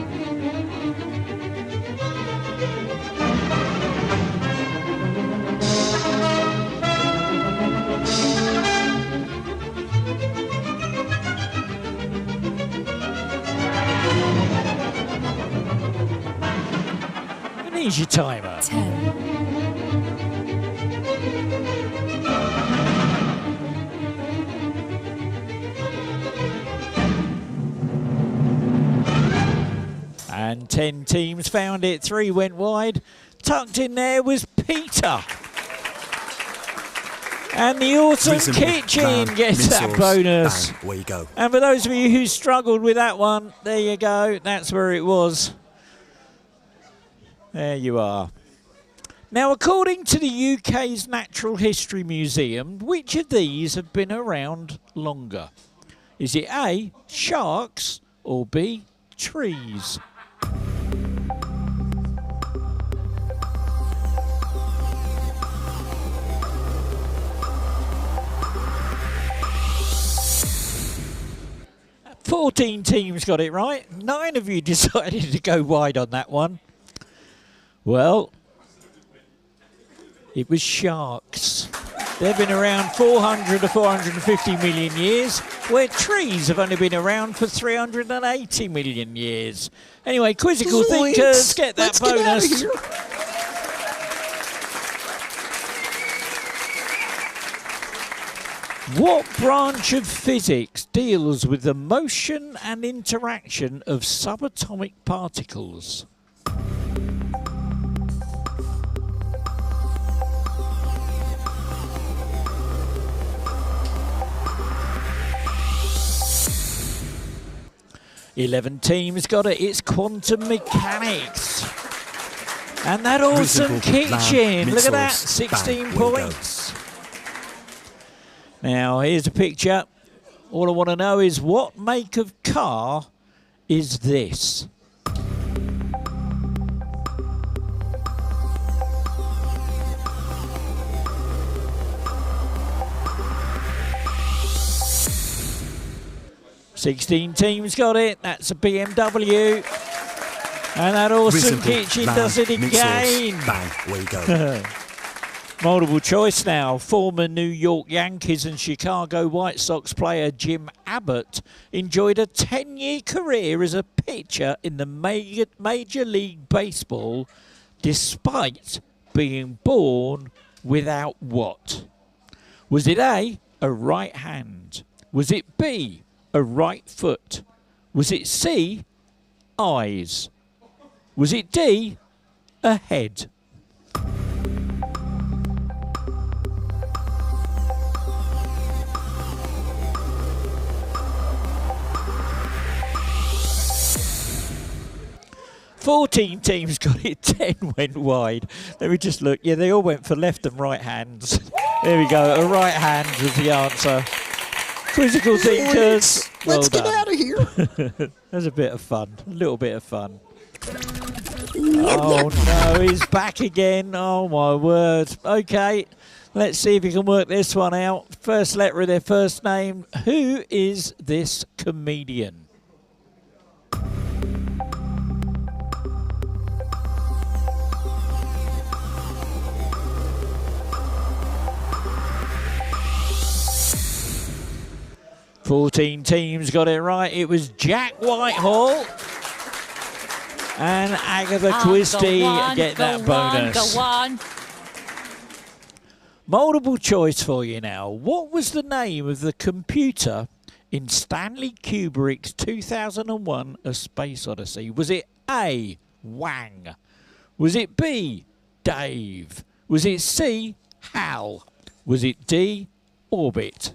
Here's your timer. 10. And 10 teams found it. 3 went wide. Tucked in there was Peter. And the Awesome Reasonable Kitchen plan, gets that missiles, bonus. bang, where you go. And for those of you who struggled with that one, there you go. That's where it was. There you are. Now, according to the UK's Natural History Museum, which of these have been around longer? Is it A, sharks, or B, trees? Fourteen teams got it right. 9 of you decided to go wide on that one. Well, it was sharks. They've been around 400 to 450 million years, where trees have only been around for 380 million years. Anyway, quizzical thinkers, get that bonus. What branch of physics deals with the motion and interaction of subatomic particles? Eleven teams got it. It's quantum mechanics. And that Awesome Kitchen. Look at that. 16 points. Now, here's a picture. All I want to know is what make of car is this? Sixteen teams got it. That's a BMW. And that Awesome Kitchen does it again. Bang, where you go. Multiple choice now. Former New York Yankees and Chicago White Sox player Jim Abbott enjoyed a 10-year career as a pitcher in the Major League Baseball despite being born without what? Was it A, a right hand? Was it B, a right foot? Was it C, eyes? Was it D, a head? Fourteen teams got it, 10 went wide. Let me just look. Yeah, they all went for left and right hands. There we go. A right hand was the answer. Quizzical thinkers. Let's Well get out of here. There's a bit of fun. A little bit of fun. Oh no, he's back again. Oh my word. Okay, let's see if you can work this one out. First letter of their first name. Who is this comedian? Fourteen teams got it right. It was Jack Whitehall. And Agatha Christie get that bonus. Go on. Multiple choice for you now. What was the name of the computer in Stanley Kubrick's 2001 A Space Odyssey? Was it A, Wang? Was it B, Dave? Was it C, Hal? Was it D, Orbit?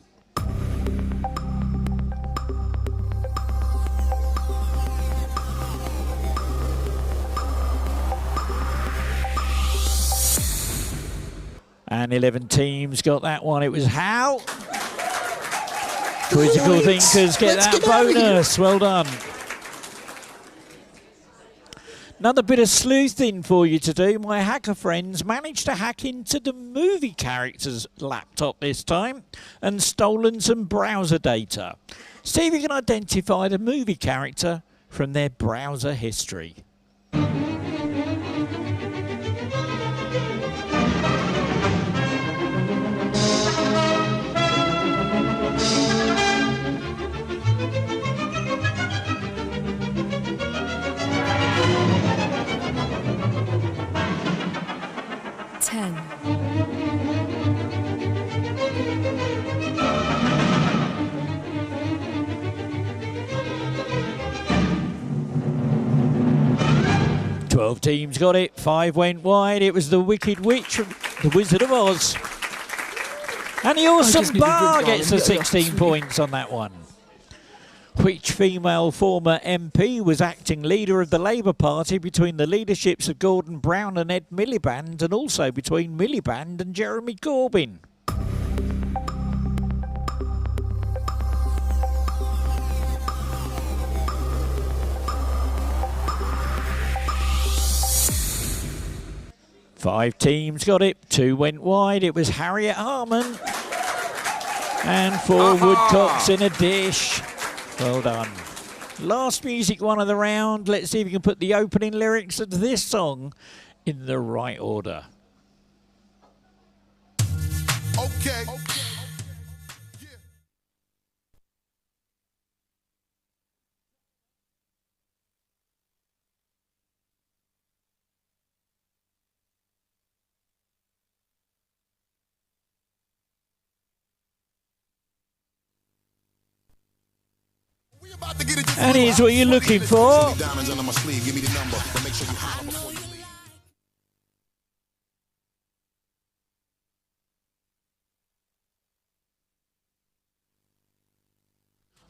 And 11 teams got that one. It was Hal. Quizzical thinkers get that bonus. Well done. Another bit of sleuthing for you to do. My hacker friends managed to hack into the movie character's laptop this time and stolen some browser data. See if you can identify the movie character from their browser history. Teams got it. 5 went wide. It was the Wicked Witch from The Wizard of Oz. And the Awesome Bar gets the 16 points on that one. Which female former MP was acting leader of the Labour Party between the leaderships of Gordon Brown and Ed Miliband, and also between Miliband and Jeremy Corbyn? Five teams got it. 2 went wide. It was Harriet Harman. And 4 woodcocks in a dish. Well done. Last music one of the round. Let's see if you can put the opening lyrics of this song in the right order. Okay. And here's what you're looking for.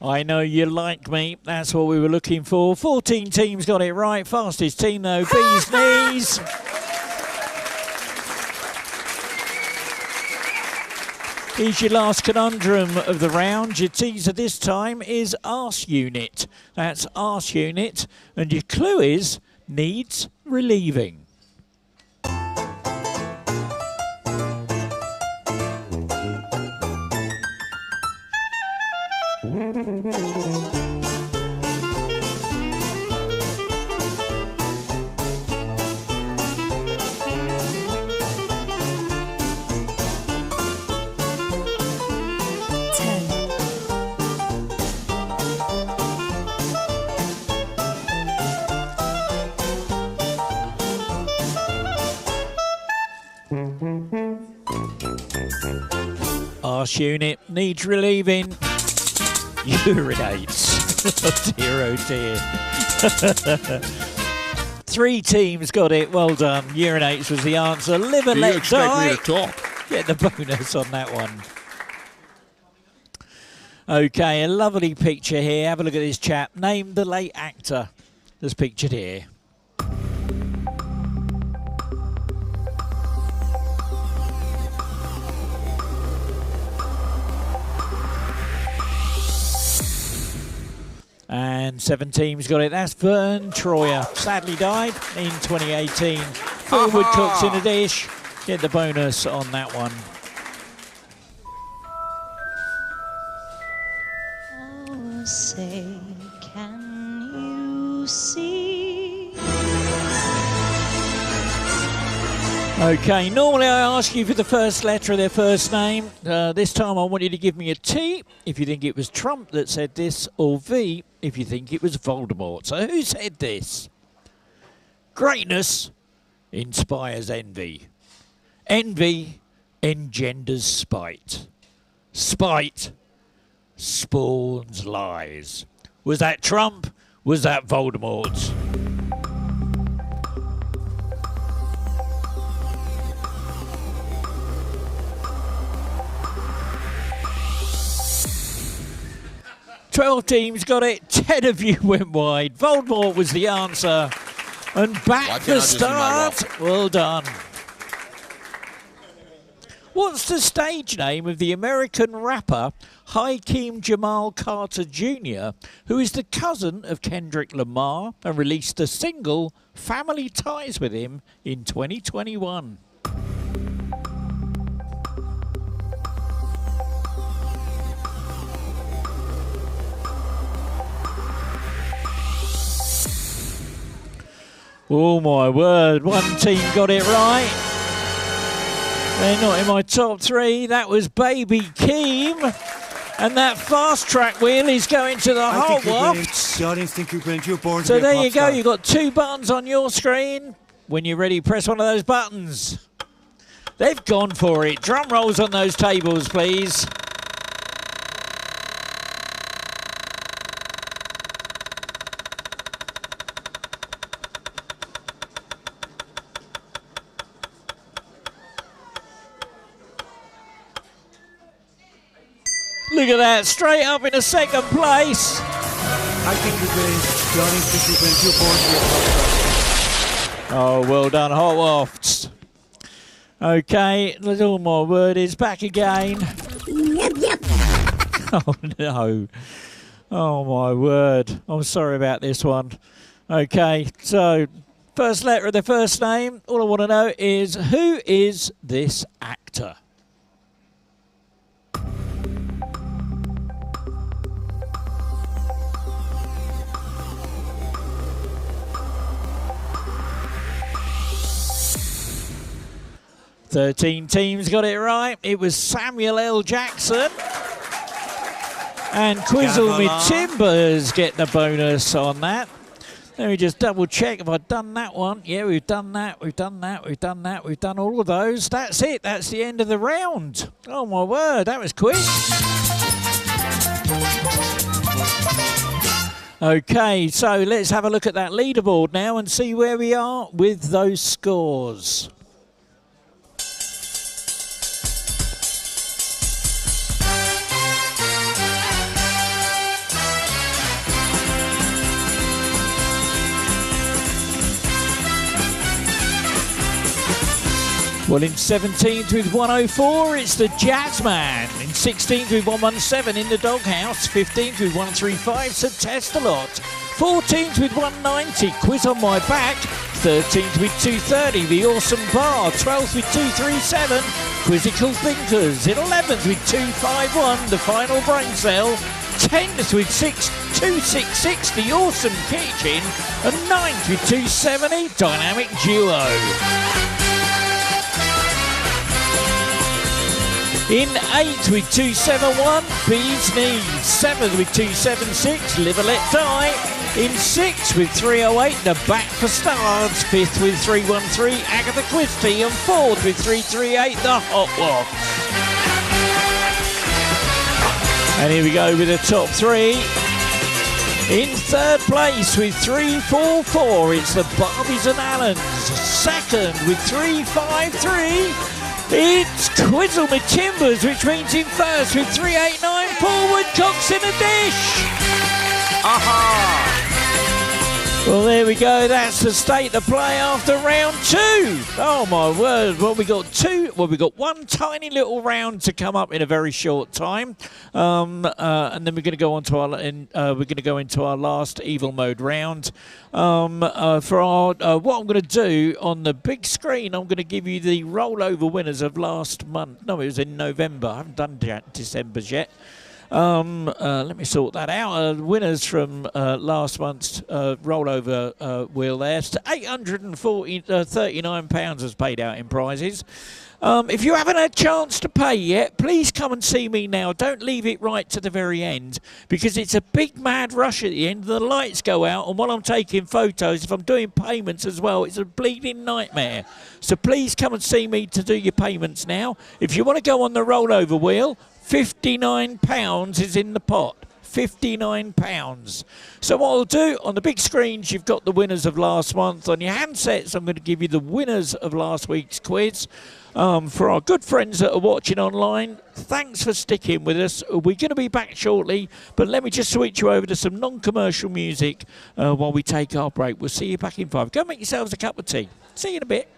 I know you like me. That's what we were looking for. 14 teams got it right. Fastest team though, Bees Knees. Here's your last conundrum of the round. Your teaser this time is Arse Unit. That's Arse Unit. And your clue is needs relieving. Arse Unit needs relieving. Urinates. Oh dear. 3 teams got it. Well done. Urinates was the answer. Live and let die. Me to talk? Get the bonus on that one. Okay, a lovely picture here. Have a look at this chap. Name the late actor that's pictured here. And 7 teams got it. That's Vern Troyer. Sadly died in 2018. 4 woodcocks in a dish. Get the bonus on that one. Oh, say, can you see? Okay, normally I ask you for the first letter of their first name. This time I want you to give me a T if you think it was Trump that said this, or V if you think it was Voldemort. So who said this? Greatness inspires envy. Envy engenders spite. Spite spawns lies. Was that Trump? Was that Voldemort? Twelve teams got it. 10 of you went wide. Voldemort was the answer. And back the start. Well done. What's the stage name of the American rapper Hakeem Jamal Carter Jr., who is the cousin of Kendrick Lamar and released the single Family Ties with him in 2021? Oh my word, one team got it right. They're not in my top 3. That was Baby Keem. And that fast track wheel is going to the Hot Wafts. The audience think you're brilliant. You're born to So be a there pop you go. star. You've got 2 buttons on your screen. When you're ready, press one of those buttons. They've gone for it. Drum rolls on those tables, please. Look at that, straight up in a second place. I think you're brilliant. The audience think you're brilliant. You're born to be a pop star. Oh, well done, Hot Wafts. Okay, all my word is back again. Oh, no. Oh, my word. I'm sorry about this one. Okay, so first letter of the first name. All I want to know is, who is this actor? Thirteen teams got it right. It was Samuel L. Jackson. And Quizzle Me Timbers get the bonus on that. Let me just double check if I've done that one. Yeah, we've done that, we've done that, we've done that, we've done all of those. That's it, that's the end of the round. Oh my word, that was quick. Okay, so let's have a look at that leaderboard now and see where we are with those scores. Well, in 17th with 104, it's the Jazzman. In 16th with 117 in the Doghouse. 15th with 135, Sir Testalot. 14th with 190, Quiz on My Back. 13th with 230, The Awesome Bar. 12th with 237, Quizzical Thinkers. In 11th with 251, The Final Brain Cell. 10th with 266, The Awesome Kitchen. And 9th with 270, Dynamic Duo. In 8th with 271, Bees Knees. 7th with 276, Live and Let Die. In 6th with 308, The Back for Stars. 5th with 313, Agatha Christie. And 4th with 338, The Hot Wafts. And here we go with the top 3. In 3rd place with 344, it's the Barbies and Allens. 2nd with 353, it's Quizzle Me Timbers, which means in 1st with 389, Paul Woodcock's in a dish. Aha! Well, there we go. That's the state of play after round 2. Oh my word! Well, we got 2. Well, we got 1 tiny little round to come up in a very short time, and then we're going to go on to our last evil mode round. For our what I'm going to do on the big screen, I'm going to give you the rollover winners of last month. No, it was in November. I haven't done December's yet. Let me sort that out. Winners from last month's rollover wheel there. £839 was paid out in prizes. If you haven't had a chance to pay yet, please come and see me now. Don't leave it right to the very end, because it's a big mad rush at the end. The lights go out, and while I'm taking photos, if I'm doing payments as well, it's a bleeding nightmare. So please come and see me to do your payments now. If you want to go on the rollover wheel, £59 is in the pot. £59. So what I'll do, on the big screens, you've got the winners of last month. On your handsets, I'm going to give you the winners of last week's quiz. For our good friends that are watching online, thanks for sticking with us. We're going to be back shortly, but let me just switch you over to some non-commercial music while we take our break. We'll see you back in 5. Go make yourselves a cup of tea. See you in a bit.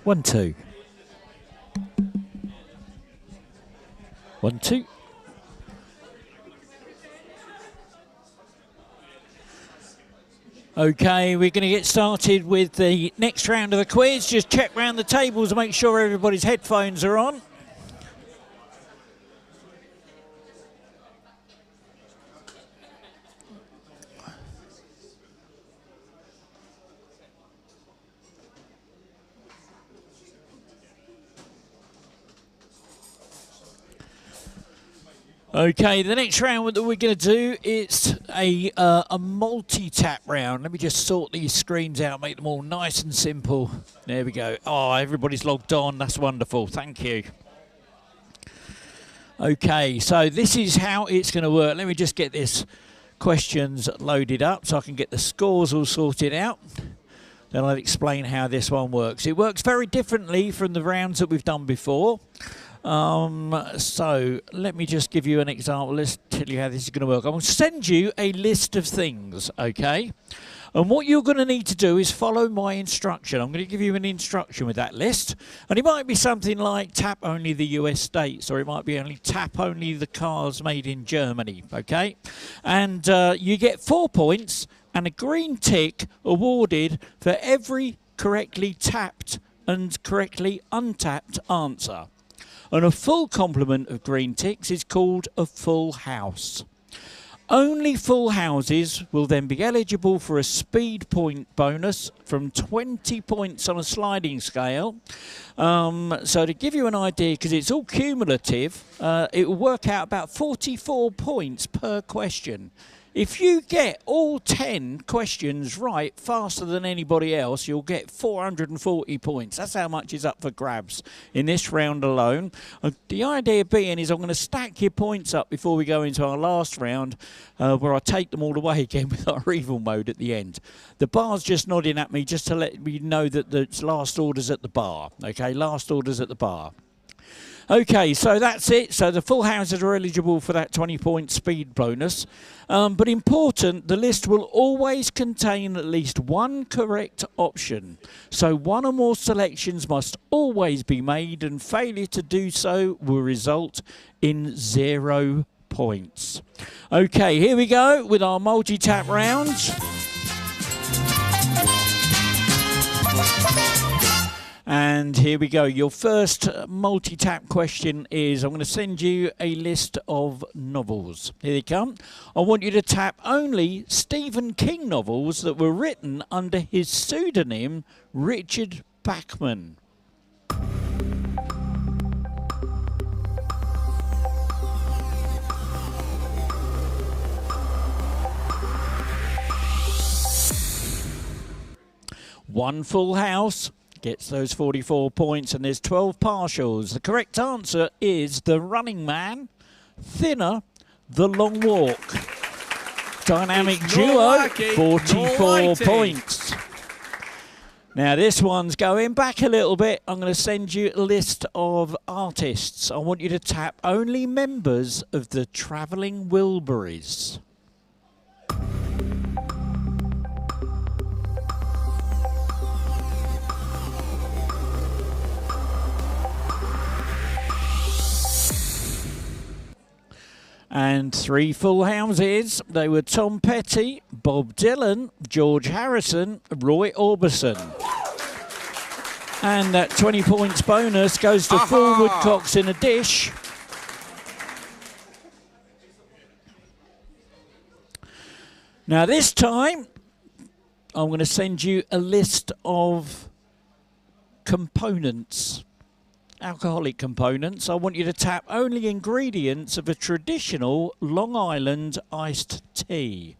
1, 2. 1, 2. Okay, we're going to get started with the next round of the quiz. Just check round the tables and make sure everybody's headphones are on. Okay, the next round that we're going to do is a multi-tap round. Let me just sort these screens out, make them all nice and simple. There we go. Oh, everybody's logged on. That's wonderful. Thank you. Okay, so this is how it's going to work. Let me just get this questions loaded up so I can get the scores all sorted out. Then I'll explain how this one works. It works very differently from the rounds that we've done before. So let me just give you an example. Let's tell you how this is going to work. I'm going to send you a list of things, okay? And what you're going to need to do is follow my instruction. I'm going to give you an instruction with that list. And it might be something like tap only the US states, or it might be only tap only the cars made in Germany, okay? And you get 4 points and a green tick awarded for every correctly tapped and correctly untapped answer. And a full complement of green ticks is called a full house. Only full houses will then be eligible for a speed point bonus from 20 points on a sliding scale. So to give you an idea, because it's all cumulative, it will work out about 44 points per question. If you get all 10 questions right faster than anybody else, you'll get 440 points. That's how much is up for grabs in this round alone. The idea being is I'm going to stack your points up before we go into our last round, where I take them all away again with our evil mode at the end. The bar's just nodding at me just to let me know that the last order's at the bar. Okay, last order's at the bar. Okay, so that's it. So the full houses are eligible for that 20-point speed bonus. But important, the list will always contain at least one correct option. So one or more selections must always be made, and failure to do so will result in 0 points. Okay, here we go with our multi-tap rounds. And here we go. Your first multi-tap question is, I'm going to send you a list of novels. Here they come. I want you to tap only Stephen King novels that were written under his pseudonym, Richard Bachman. One full house gets those 44 points, and there's 12 partials. The correct answer is The Running Man, Thinner, The Long Walk. Dynamic duo, 44 points. Now this one's going back a little bit. I'm going to send you a list of artists. I want you to tap only members of the Travelling Wilburys. And 3 full houses. They were Tom Petty, Bob Dylan, George Harrison, Roy Orbison. And that 20 points bonus goes to 4 woodcocks in a dish. Now this time, I'm going to send you a list of components. Alcoholic components. I want you to tap only ingredients of a traditional Long Island iced tea.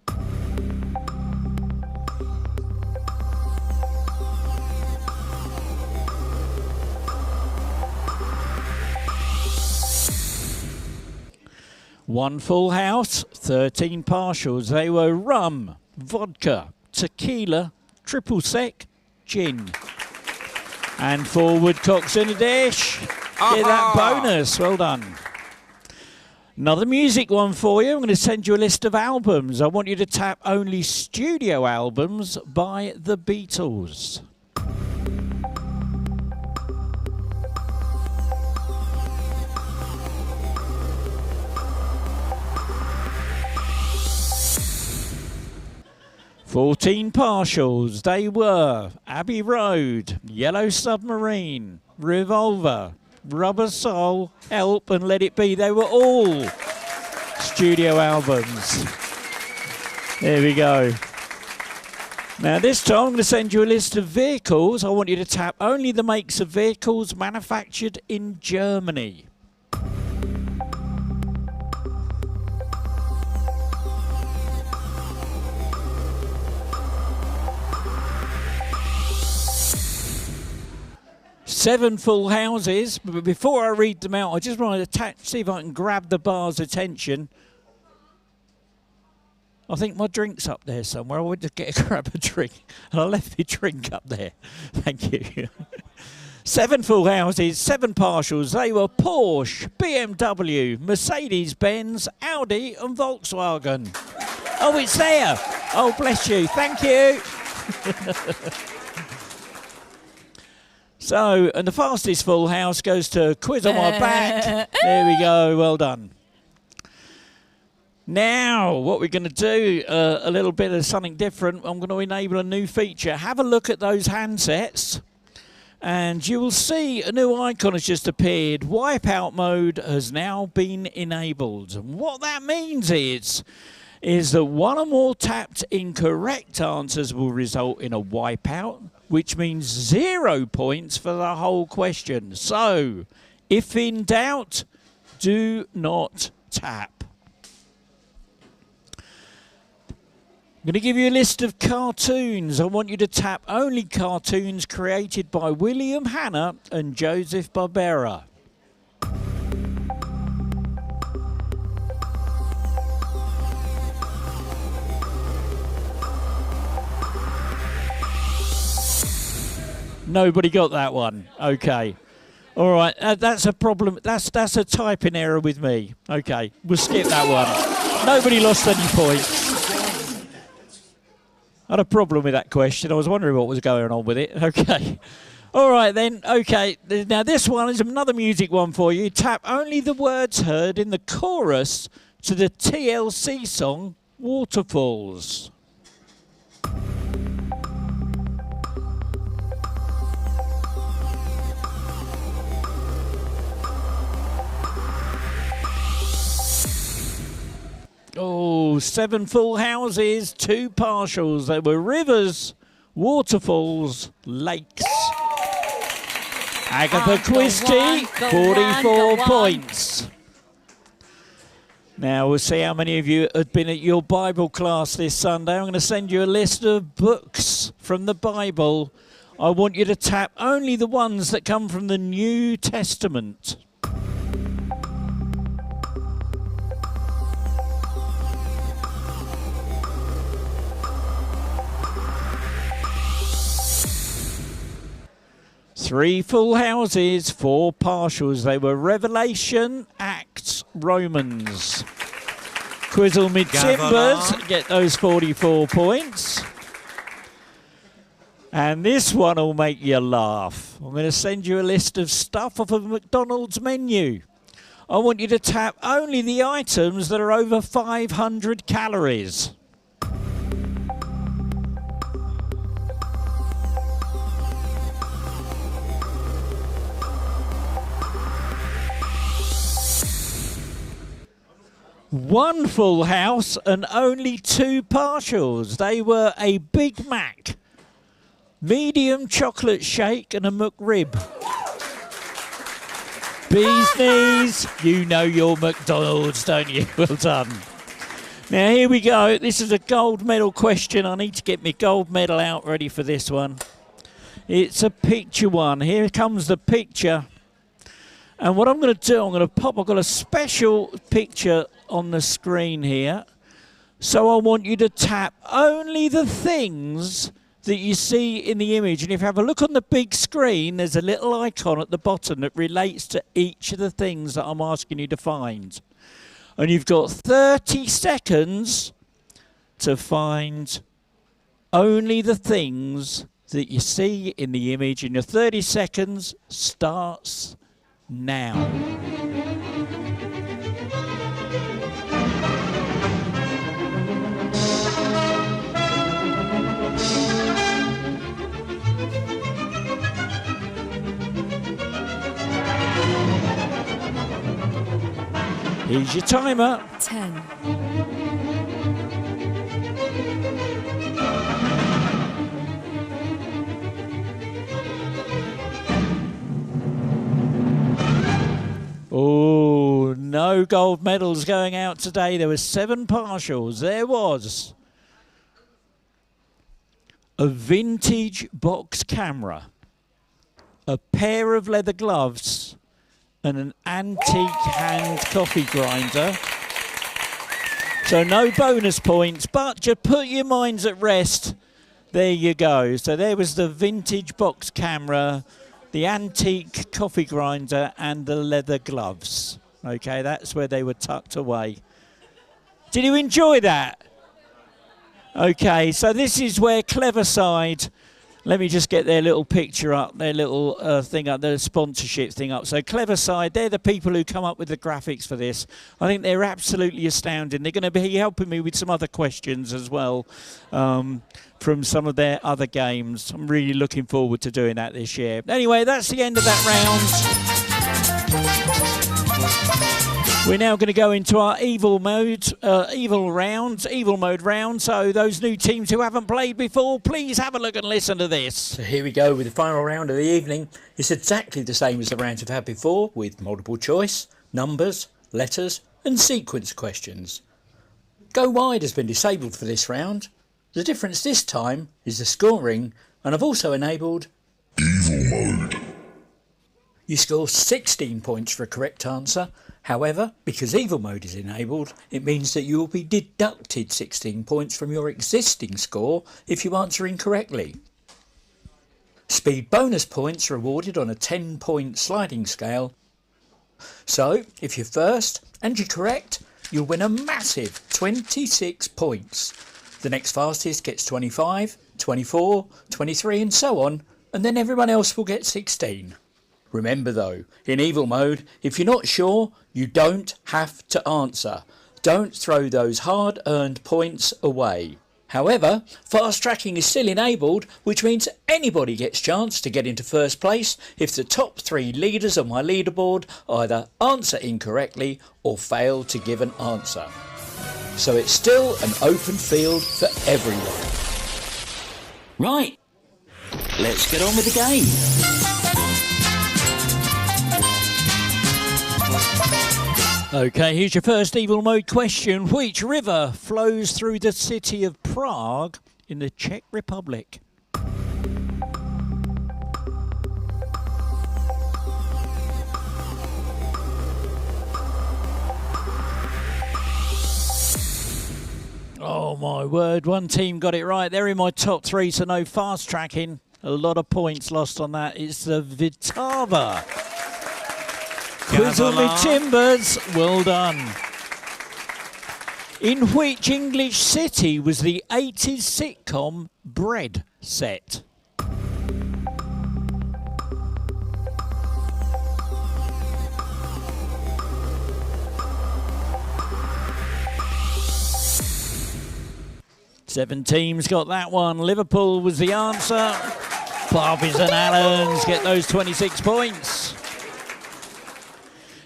One full house, 13 partials. They were rum, vodka, tequila, triple sec, gin. And 4 woodcocks in a dish. Get that bonus. Well done. Another music one for you. I'm going to send you a list of albums. I want you to tap only studio albums by the Beatles. 14 partials. They were Abbey Road, Yellow Submarine, Revolver, Rubber Soul, Help and Let It Be. They were all studio albums. There we go. Now this time I'm going to send you a list of vehicles. I want you to tap only the makes of vehicles manufactured in Germany. Seven full houses, but before I read them out, I just want to see if I can grab the bar's attention. I think my drink's up there somewhere. I went to grab a drink, and I left my drink up there. Thank you. Seven full houses, seven partials. They were Porsche, BMW, Mercedes-Benz, Audi and Volkswagen. Oh, it's there. Oh, bless you. Thank you. So, and the fastest full house goes to Quiz on My Back. There we go, well done. Now, what we're going to do, a little bit of something different. I'm going to enable a new feature. Have a look at those handsets, and you will see a new icon has just appeared. Wipeout mode has now been enabled. And what that means is that one or more tapped incorrect answers will result in a wipeout, which means 0 points for the whole question. So, if in doubt, do not tap. I'm going to give you a list of cartoons. I want you to tap only cartoons created by William Hanna and Joseph Barbera. Nobody got that one. Okay. All right. That's a problem. That's a typing error with me. Okay. We'll skip that one. Nobody lost any points. I had a problem with that question. I was wondering what was going on with it. Okay. All right then. Okay. Now this one is another music one for you. Tap only the words heard in the chorus to the TLC song Waterfalls. Oh, 7 full houses, 2 partials. They were rivers, waterfalls, lakes. Agatha Christie, 44 points. Now, we'll see how many of you have been at your Bible class this Sunday. I'm going to send you a list of books from the Bible. I want you to tap only the ones that come from the New Testament. Three full houses, 4 partials. They were Revelation, Acts, Romans. Quizzle Mid-Timbers get those 44 points. And this one will make you laugh. I'm going to send you a list of stuff off of a McDonald's menu. I want you to tap only the items that are over 500 calories. One full house and only 2 partials. They were a Big Mac, medium chocolate shake and a McRib. Bee's knees, you know your McDonald's, don't you? Well done. Now here we go. This is a gold medal question. I need to get my gold medal out ready for this one. It's a picture one. Here comes the picture. And what I'm going to do, I've got a special picture on the screen here. So I want you to tap only the things that you see in the image. And if you have a look on the big screen, there's a little icon at the bottom that relates to each of the things that I'm asking you to find. And you've got 30 seconds to find only the things that you see in the image. And your 30 seconds starts now. Here's your timer. 10, Oh, no gold medals going out today. There were 7 partials. There was a vintage box camera, a pair of leather gloves, and an antique hand coffee grinder. So no bonus points, but just put your minds at rest. There you go. So there was the vintage box camera, the antique coffee grinder, and the leather gloves. Okay, that's where they were tucked away. Did you enjoy that? Okay, so this is where CLEVERSIDE, let me just get their little picture up, their little thing up, their sponsorship thing up. So CLEVERSIDE, they're the people who come up with the graphics for this. I think they're absolutely astounding. They're going to be helping me with some other questions as well from some of their other games. I'm really looking forward to doing that this year. Anyway, that's the end of that round. We're now going to go into our evil mode round. So those new teams who haven't played before, please have a look and listen to this. So here we go with the final round of the evening. It's exactly the same as the rounds we've had before, with multiple choice, numbers, letters and sequence questions. Go wide has been disabled for this round. The difference this time is the scoring, and I've also enabled Evil Mode. You score 16 points for a correct answer. However, because Evil Mode is enabled, it means that you will be deducted 16 points from your existing score if you answer incorrectly. Speed bonus points are awarded on a 10-point sliding scale. So, if you're first and you're correct, you'll win a massive 26 points. The next fastest gets 25, 24, 23 and so on, and then everyone else will get 16. Remember though, in Evil Mode, if you're not sure, you don't have to answer. Don't throw those hard-earned points away. However, fast tracking is still enabled, which means anybody gets a chance to get into first place if the top 3 leaders on my leaderboard either answer incorrectly or fail to give an answer. So it's still an open field for everyone. Right, let's get on with the game. Okay, here's your first Evil Mode question. Which river flows through the city of Prague in the Czech Republic? Oh my word, one team got it right. They're in my top 3, so no fast tracking. A lot of points lost on that. It's the Vitava. Quiz on me timbers, well done. In which English city was the 80s sitcom Bread set? Seven teams got that one. Liverpool was the answer. Barbies and Allens get those 26 points.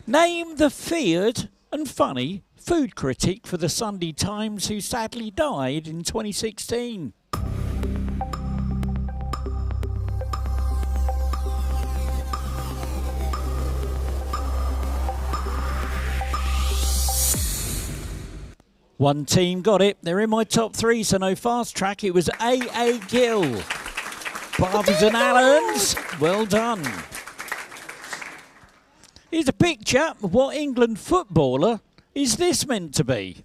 Name the feared and funny food critic for the Sunday Times who sadly died in 2016. One team got it. They're in my top 3, so no fast track. It was A.A. Gill. Barbies and Allens, well done. Here's a picture. What England footballer is this meant to be?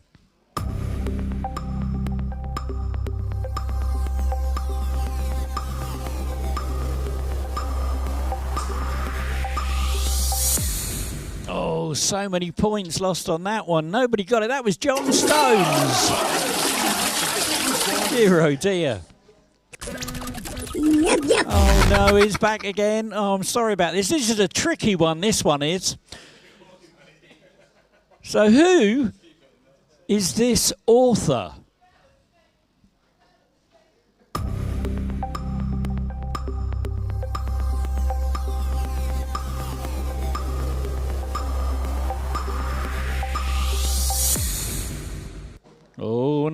Oh, so many points lost on that one. Nobody got it. That was John Stones. Dear, oh dear. Oh no, he's back again. Oh, I'm sorry about this. This is a tricky one, this one is. So who is this author?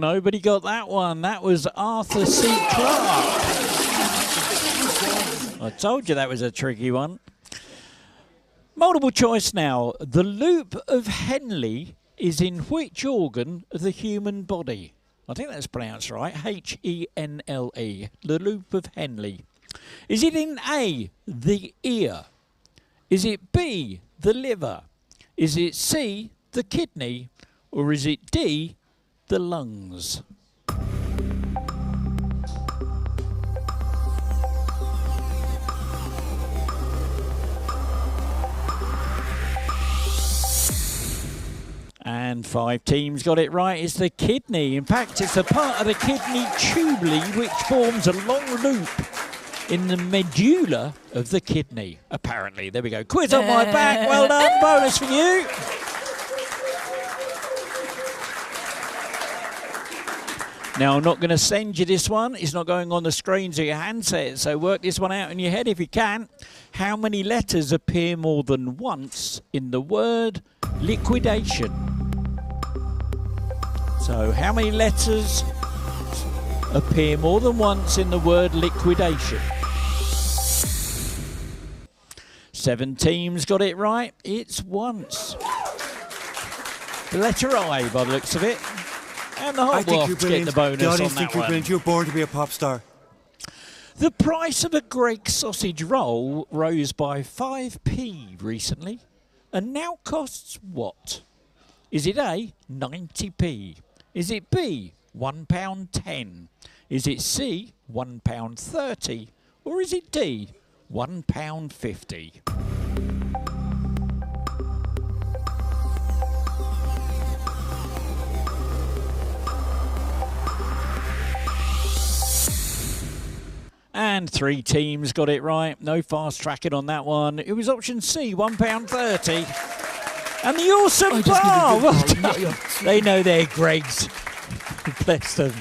nobody got that one. That was Arthur C. Clarke. I told you that was a tricky one. Multiple choice now. The loop of Henle is in which organ of the human body? I think that's pronounced right. Henle. The loop of Henle. Is it in A, the ear? Is it B, the liver? Is it C, the kidney? Or is it D, the lungs? And 5 teams got it right. It's the kidney. In fact, it's a part of the kidney tubuli which forms a long loop in the medulla of the kidney, apparently. There we go. Quiz on my back. Well done. Bonus for you. Now, I'm not going to send you this one. It's not going on the screens of your handset, so work this one out in your head if you can. How many letters appear more than once in the word liquidation? So, how many letters appear more than once in the word liquidation? 7 teams got it right. It's once. The letter I, by the looks of it. And the I hot think you're waft get the brilliant. bonus The on audience that think you're one. brilliant. You're born to be a pop star. The price of a Greek sausage roll rose by 5p recently and now costs what? Is it A, 90p? Is it B, £1.10? Is it C, £1.30? Or is it D, £1.50? And 3 teams got it right. No fast tracking on that one. It was option C, £1.30. And the awesome bar. Well done. They know they're Greg's. Bless them.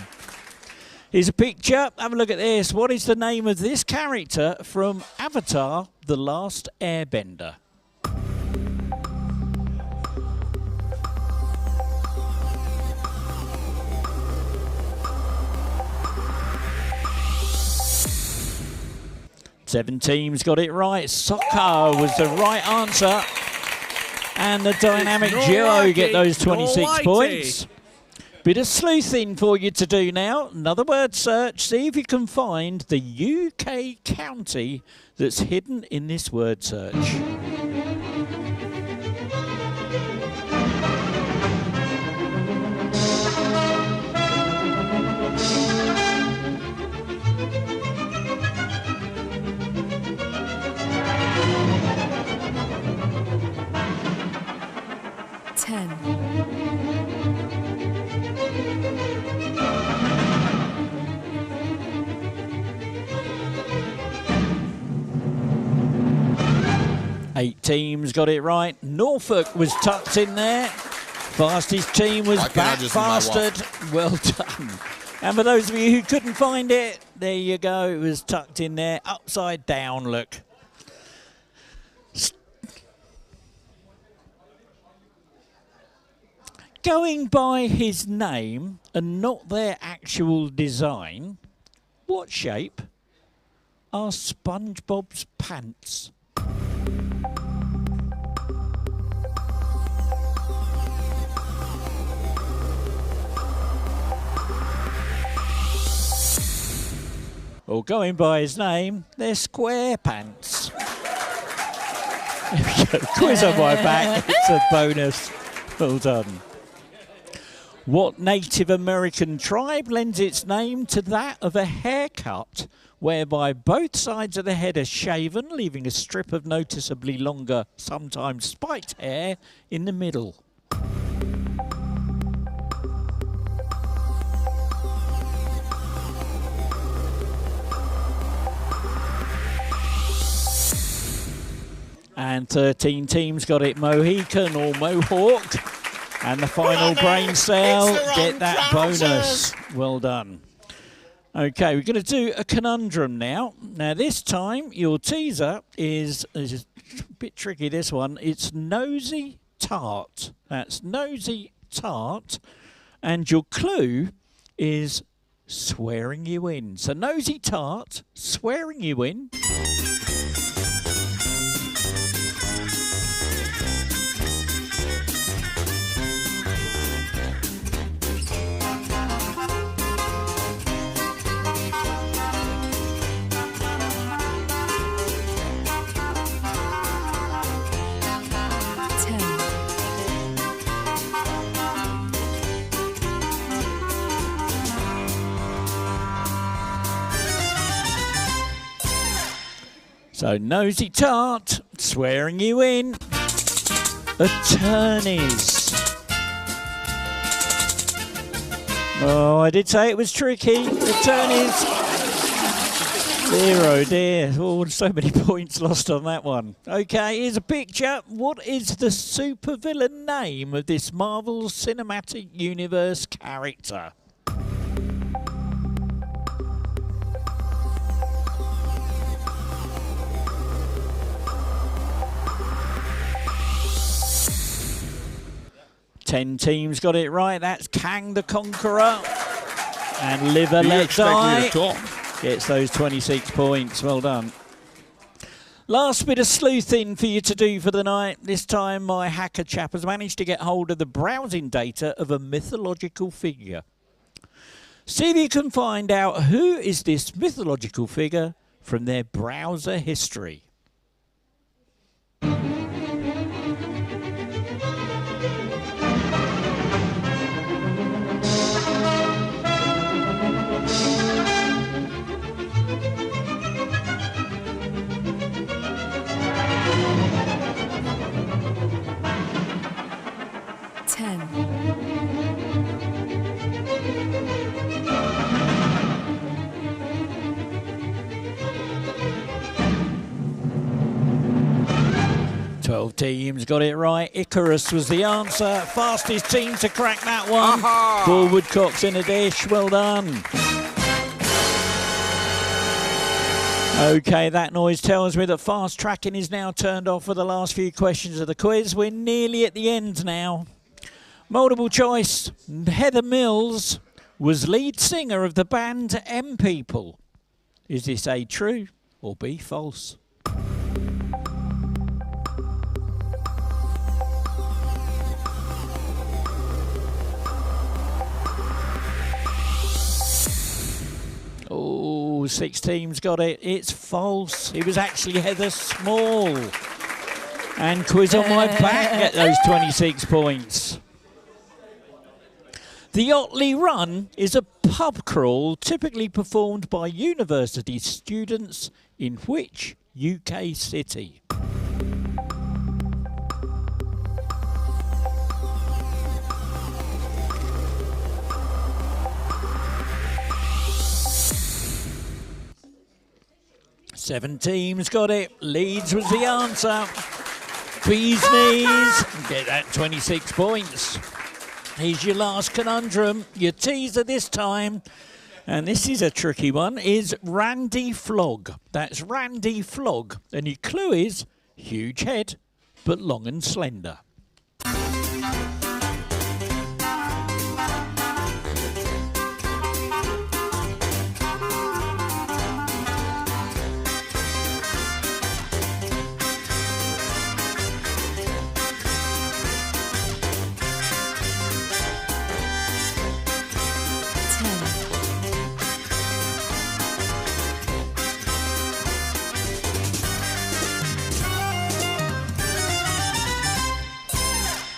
Here's a picture. Have a look at this. What is the name of this character from Avatar: The Last Airbender? Seven teams got it right. Soccer was the right answer. And the dynamic duo get those 26 points. Bit of sleuthing for you to do now. Another word search. See if you can find the UK county that's hidden in this word search. Eight teams got it right. Norfolk was tucked in there. Fastest team was back fasted. Well done. And for those of you who couldn't find it, there you go. It was tucked in there, upside down, look. Going by his name and not their actual design, what shape are SpongeBob's pants? Well, going by his name, they're square pants. There we go. Quiz on my back. It's a bonus. Well done. What Native American tribe lends its name to that of a haircut whereby both sides of the head are shaven, leaving a strip of noticeably longer, sometimes spiked hair in the middle? And 13 teams got it Mohican or Mohawk. And the final brain cell, get that bonus. Well done. Okay, we're going to do a conundrum now. Now, this time, your teaser is a bit tricky, this one. It's nosy tart. That's nosy tart. And your clue is swearing you in. So Nosy Tart, swearing you in. So Nosy Tart, swearing you in. Attorneys. Oh, I did say it was tricky. Attorneys. Dear, oh dear. Oh, so many points lost on that one. Okay, here's a picture. What is the supervillain name of this Marvel Cinematic Universe character? Ten teams got it right. That's Kang the Conqueror. And Liver Let's Die gets those 26 points. Well done. Last bit of sleuthing for you to do for the night. This time my hacker chap has managed to get hold of the browsing data of a mythological figure. See if you can find out who is this mythological figure from their browser history. Teams got it right. Icarus was the answer. Fastest team to crack that one. Four woodcocks in a dish. Well done. Okay, that noise tells me that fast tracking is now turned off for the last few questions of the quiz. We're nearly at the end now. Multiple choice. Heather Mills was lead singer of the band M People. Is this A, true, or B, false? Oh, 6 teams got it. It's false. It was actually Heather Small. And Quiz on My Back get those 26 points. The Otley Run is a pub crawl typically performed by university students in which UK city? Seven teams got it. Leeds was the answer. Bees knees. Get that 26 points. Here's your last conundrum. Your teaser this time, and this is a tricky one, is Randy Flog. That's Randy Flog. And your clue is huge head, but long and slender.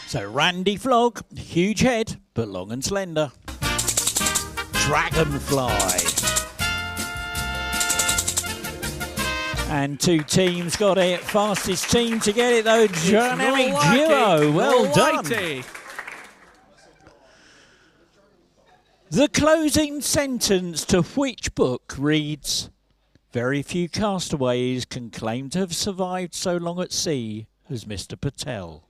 So Randy Flog, huge head, but long and slender. Dragonfly. And 2 teams got it. Fastest team to get it though, Dynamic Duo. Well done. The closing sentence to which book reads, "Very few castaways can claim to have survived so long at sea as Mr. Patel,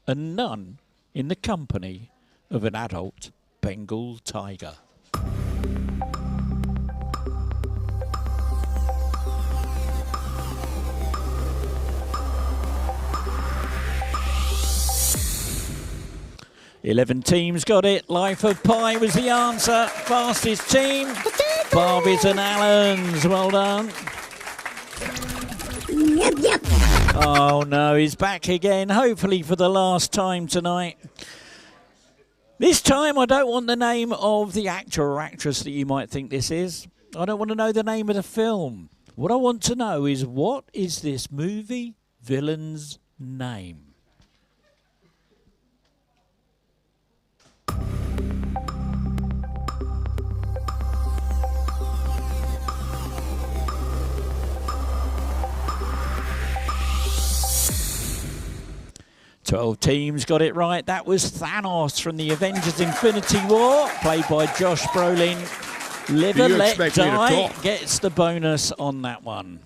and none in the company of an adult Bengal tiger." 11 teams got it. Life of Pi was the answer. Fastest team, Barbies and Allens. Well done. Oh no, he's back again, hopefully for the last time tonight. This time I don't want the name of the actor or actress that you might think this is. I don't want to know the name of the film. What I want to know is, what is this movie villain's name? Twelve teams got it right. That was Thanos from the Avengers Infinity War, played by Josh Brolin. Live and Let Die gets the bonus on that one.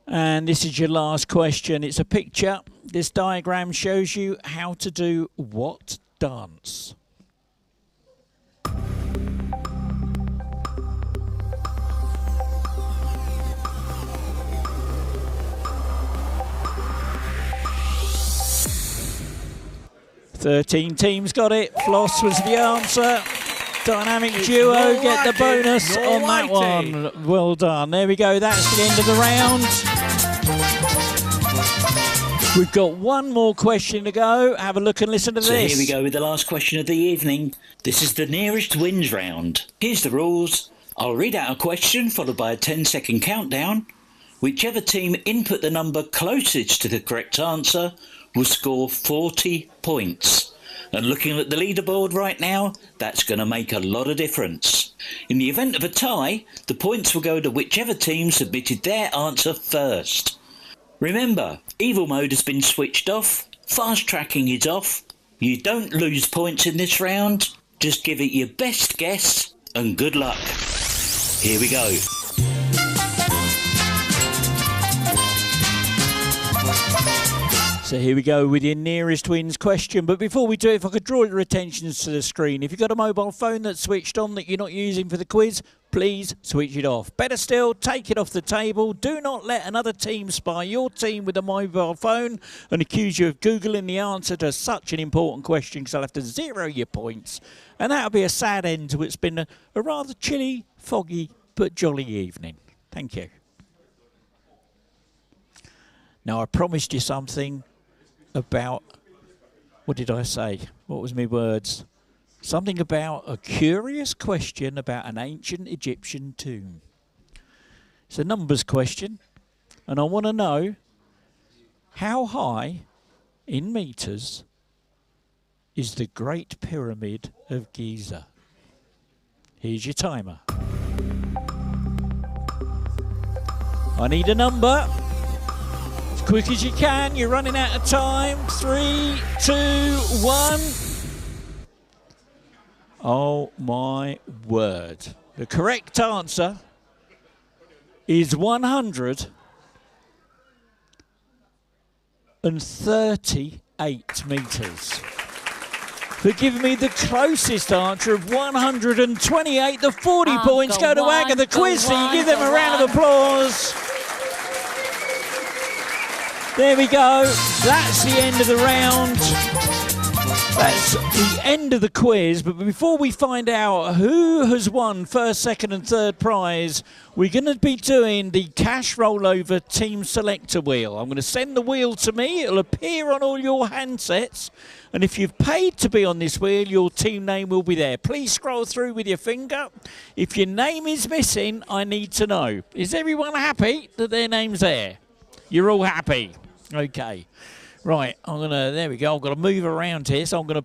And this is your last question. It's a picture. This diagram shows you how to do what dance? 13 teams got it. Floss was the answer. Dynamic duo get the bonus on that one. Well done. There we go. That's the end of the round. We've got one more question to go. Have a look and listen to this. So here we go with the last question of the evening. This is the nearest wins round. Here's the rules. I'll read out a question followed by a 10-second countdown. Whichever team input the number closest to the correct answer will score 40 points. And looking at the leaderboard right now, that's going to make a lot of difference. In the event of a tie, the points will go to whichever team submitted their answer first. Remember, evil mode has been switched off, fast tracking is off. You don't lose points in this round, just give it your best guess and good luck. Here we go. So here we go with your nearest wins question. But before we do it, if I could draw your attentions to the screen. If you've got a mobile phone that's switched on that you're not using for the quiz, please switch it off. Better still, take it off the table. Do not let another team spy your team with a mobile phone and accuse you of Googling the answer to such an important question, because I'll have to zero your points. And that'll be a sad end to what's been a rather chilly, foggy, but jolly evening. Thank you. Now, I promised you something about, what did I say? What was my words? Something about a curious question about an ancient Egyptian tomb. It's a numbers question, and I want to know how high in meters is the Great Pyramid of Giza? Here's your timer. I need a number. Quick as you can, you're running out of time. 3, 2, 1. Oh my word. The correct answer is 138 metres. For giving me the closest answer of 128, the 40 points go to Aga the quiz, so you give them a round of applause. There we go. That's the end of the round. That's the end of the quiz. But before we find out who has won first, second and third prize, we're going to be doing the cash rollover team selector wheel. I'm going to send the wheel to me. It'll appear on all your handsets. And if you've paid to be on this wheel, your team name will be there. Please scroll through with your finger. If your name is missing, I need to know. Is everyone happy that their name's there? You're all happy? Okay. Right, there we go. I've got to move around here. So I'm going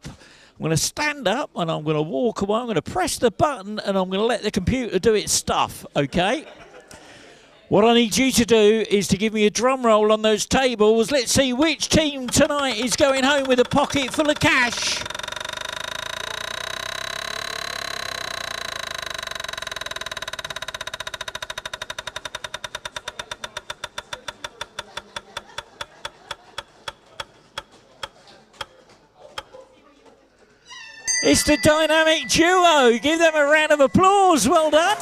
to stand up and I'm going to walk away. I'm going to press the button and I'm going to let the computer do its stuff, okay? What I need you to do is to give me a drum roll on those tables. Let's see which team tonight is going home with a pocket full of cash. It's the dynamic duo. Give them a round of applause. Well done.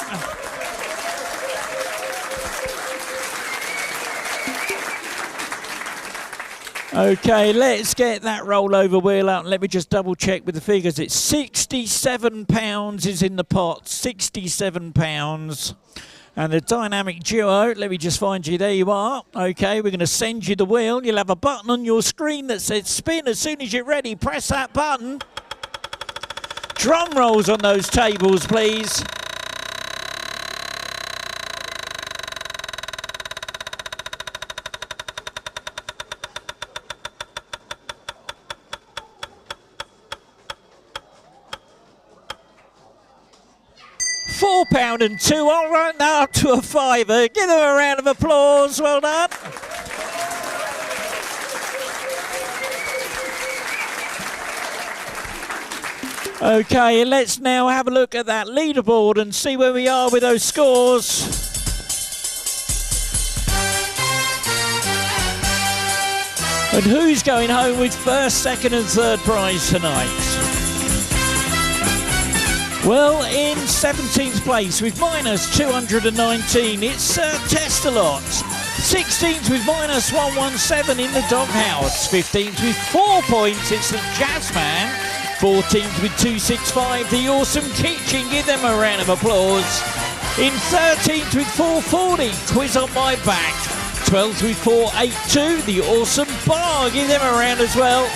Okay, let's get that rollover wheel out and let me just double check with the figures. It's £67 is in the pot, £67. And the dynamic duo, let me just find you, there you are. Okay, we're going to send you the wheel. You'll have a button on your screen that says spin. As soon as you're ready, press that button. Drum rolls on those tables, please. £4 and 2, all right, now up to a fiver. Give them a round of applause, well done. Okay, let's now have a look at that leaderboard and see where we are with those scores. And who's going home with first, second and third prize tonight? Well, in 17th place with minus 219, it's Sir Testalot. 16th with minus 117 in the Doghouse. 15th with 4 points, it's the Jazzman. 14th with 265, the Awesome Kitchen. Give them a round of applause. In 13th with 440, Quiz on My Back. 12th with 482, the Awesome Bar. Give them a round as well.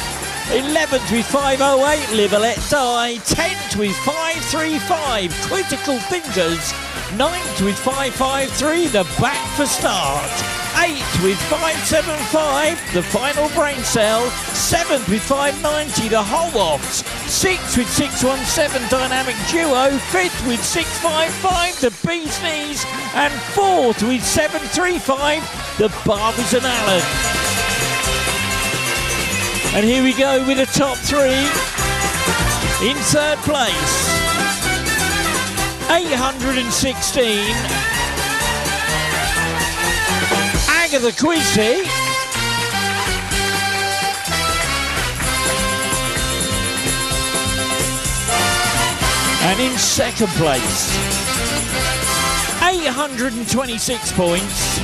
11th with 508, Live or Let Die. 10th with 535, Critical Fingers. 9th with 553, The Back for Start. 8th with 575, The Final Brain Cell. 7th with 590, The Whole Offs. 6th with 617, Dynamic Duo. 5th with 655, The Bee's Knees. And 4th with 735, The Barbies and Allen. And here we go with the top three. In third place, 816, Agatha Quizzy. And in second place, 826 points,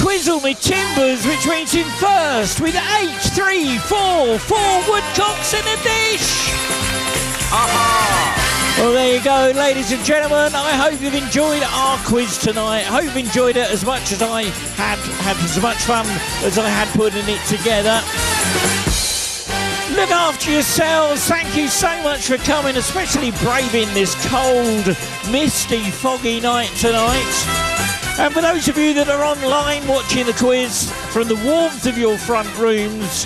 Quizzle Me Timbers, which means in first with 8-3-4, 4 woodcocks in a dish. Well, there you go, ladies and gentlemen. I hope you've enjoyed our quiz tonight. I hope you've enjoyed it as much as I had as much fun as I had putting it together. Look after yourselves. Thank you so much for coming, especially braving this cold, misty, foggy night tonight. And for those of you that are online watching the quiz from the warmth of your front rooms,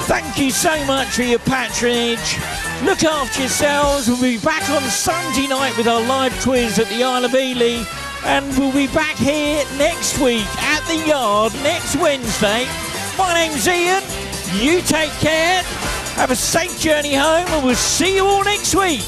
thank you so much for your patronage. Look after yourselves. We'll be back on Sunday night with our live quiz at the Isle of Ely. And we'll be back here next week at the Yard next Wednesday. My name's Ian. You take care. Have a safe journey home and we'll see you all next week.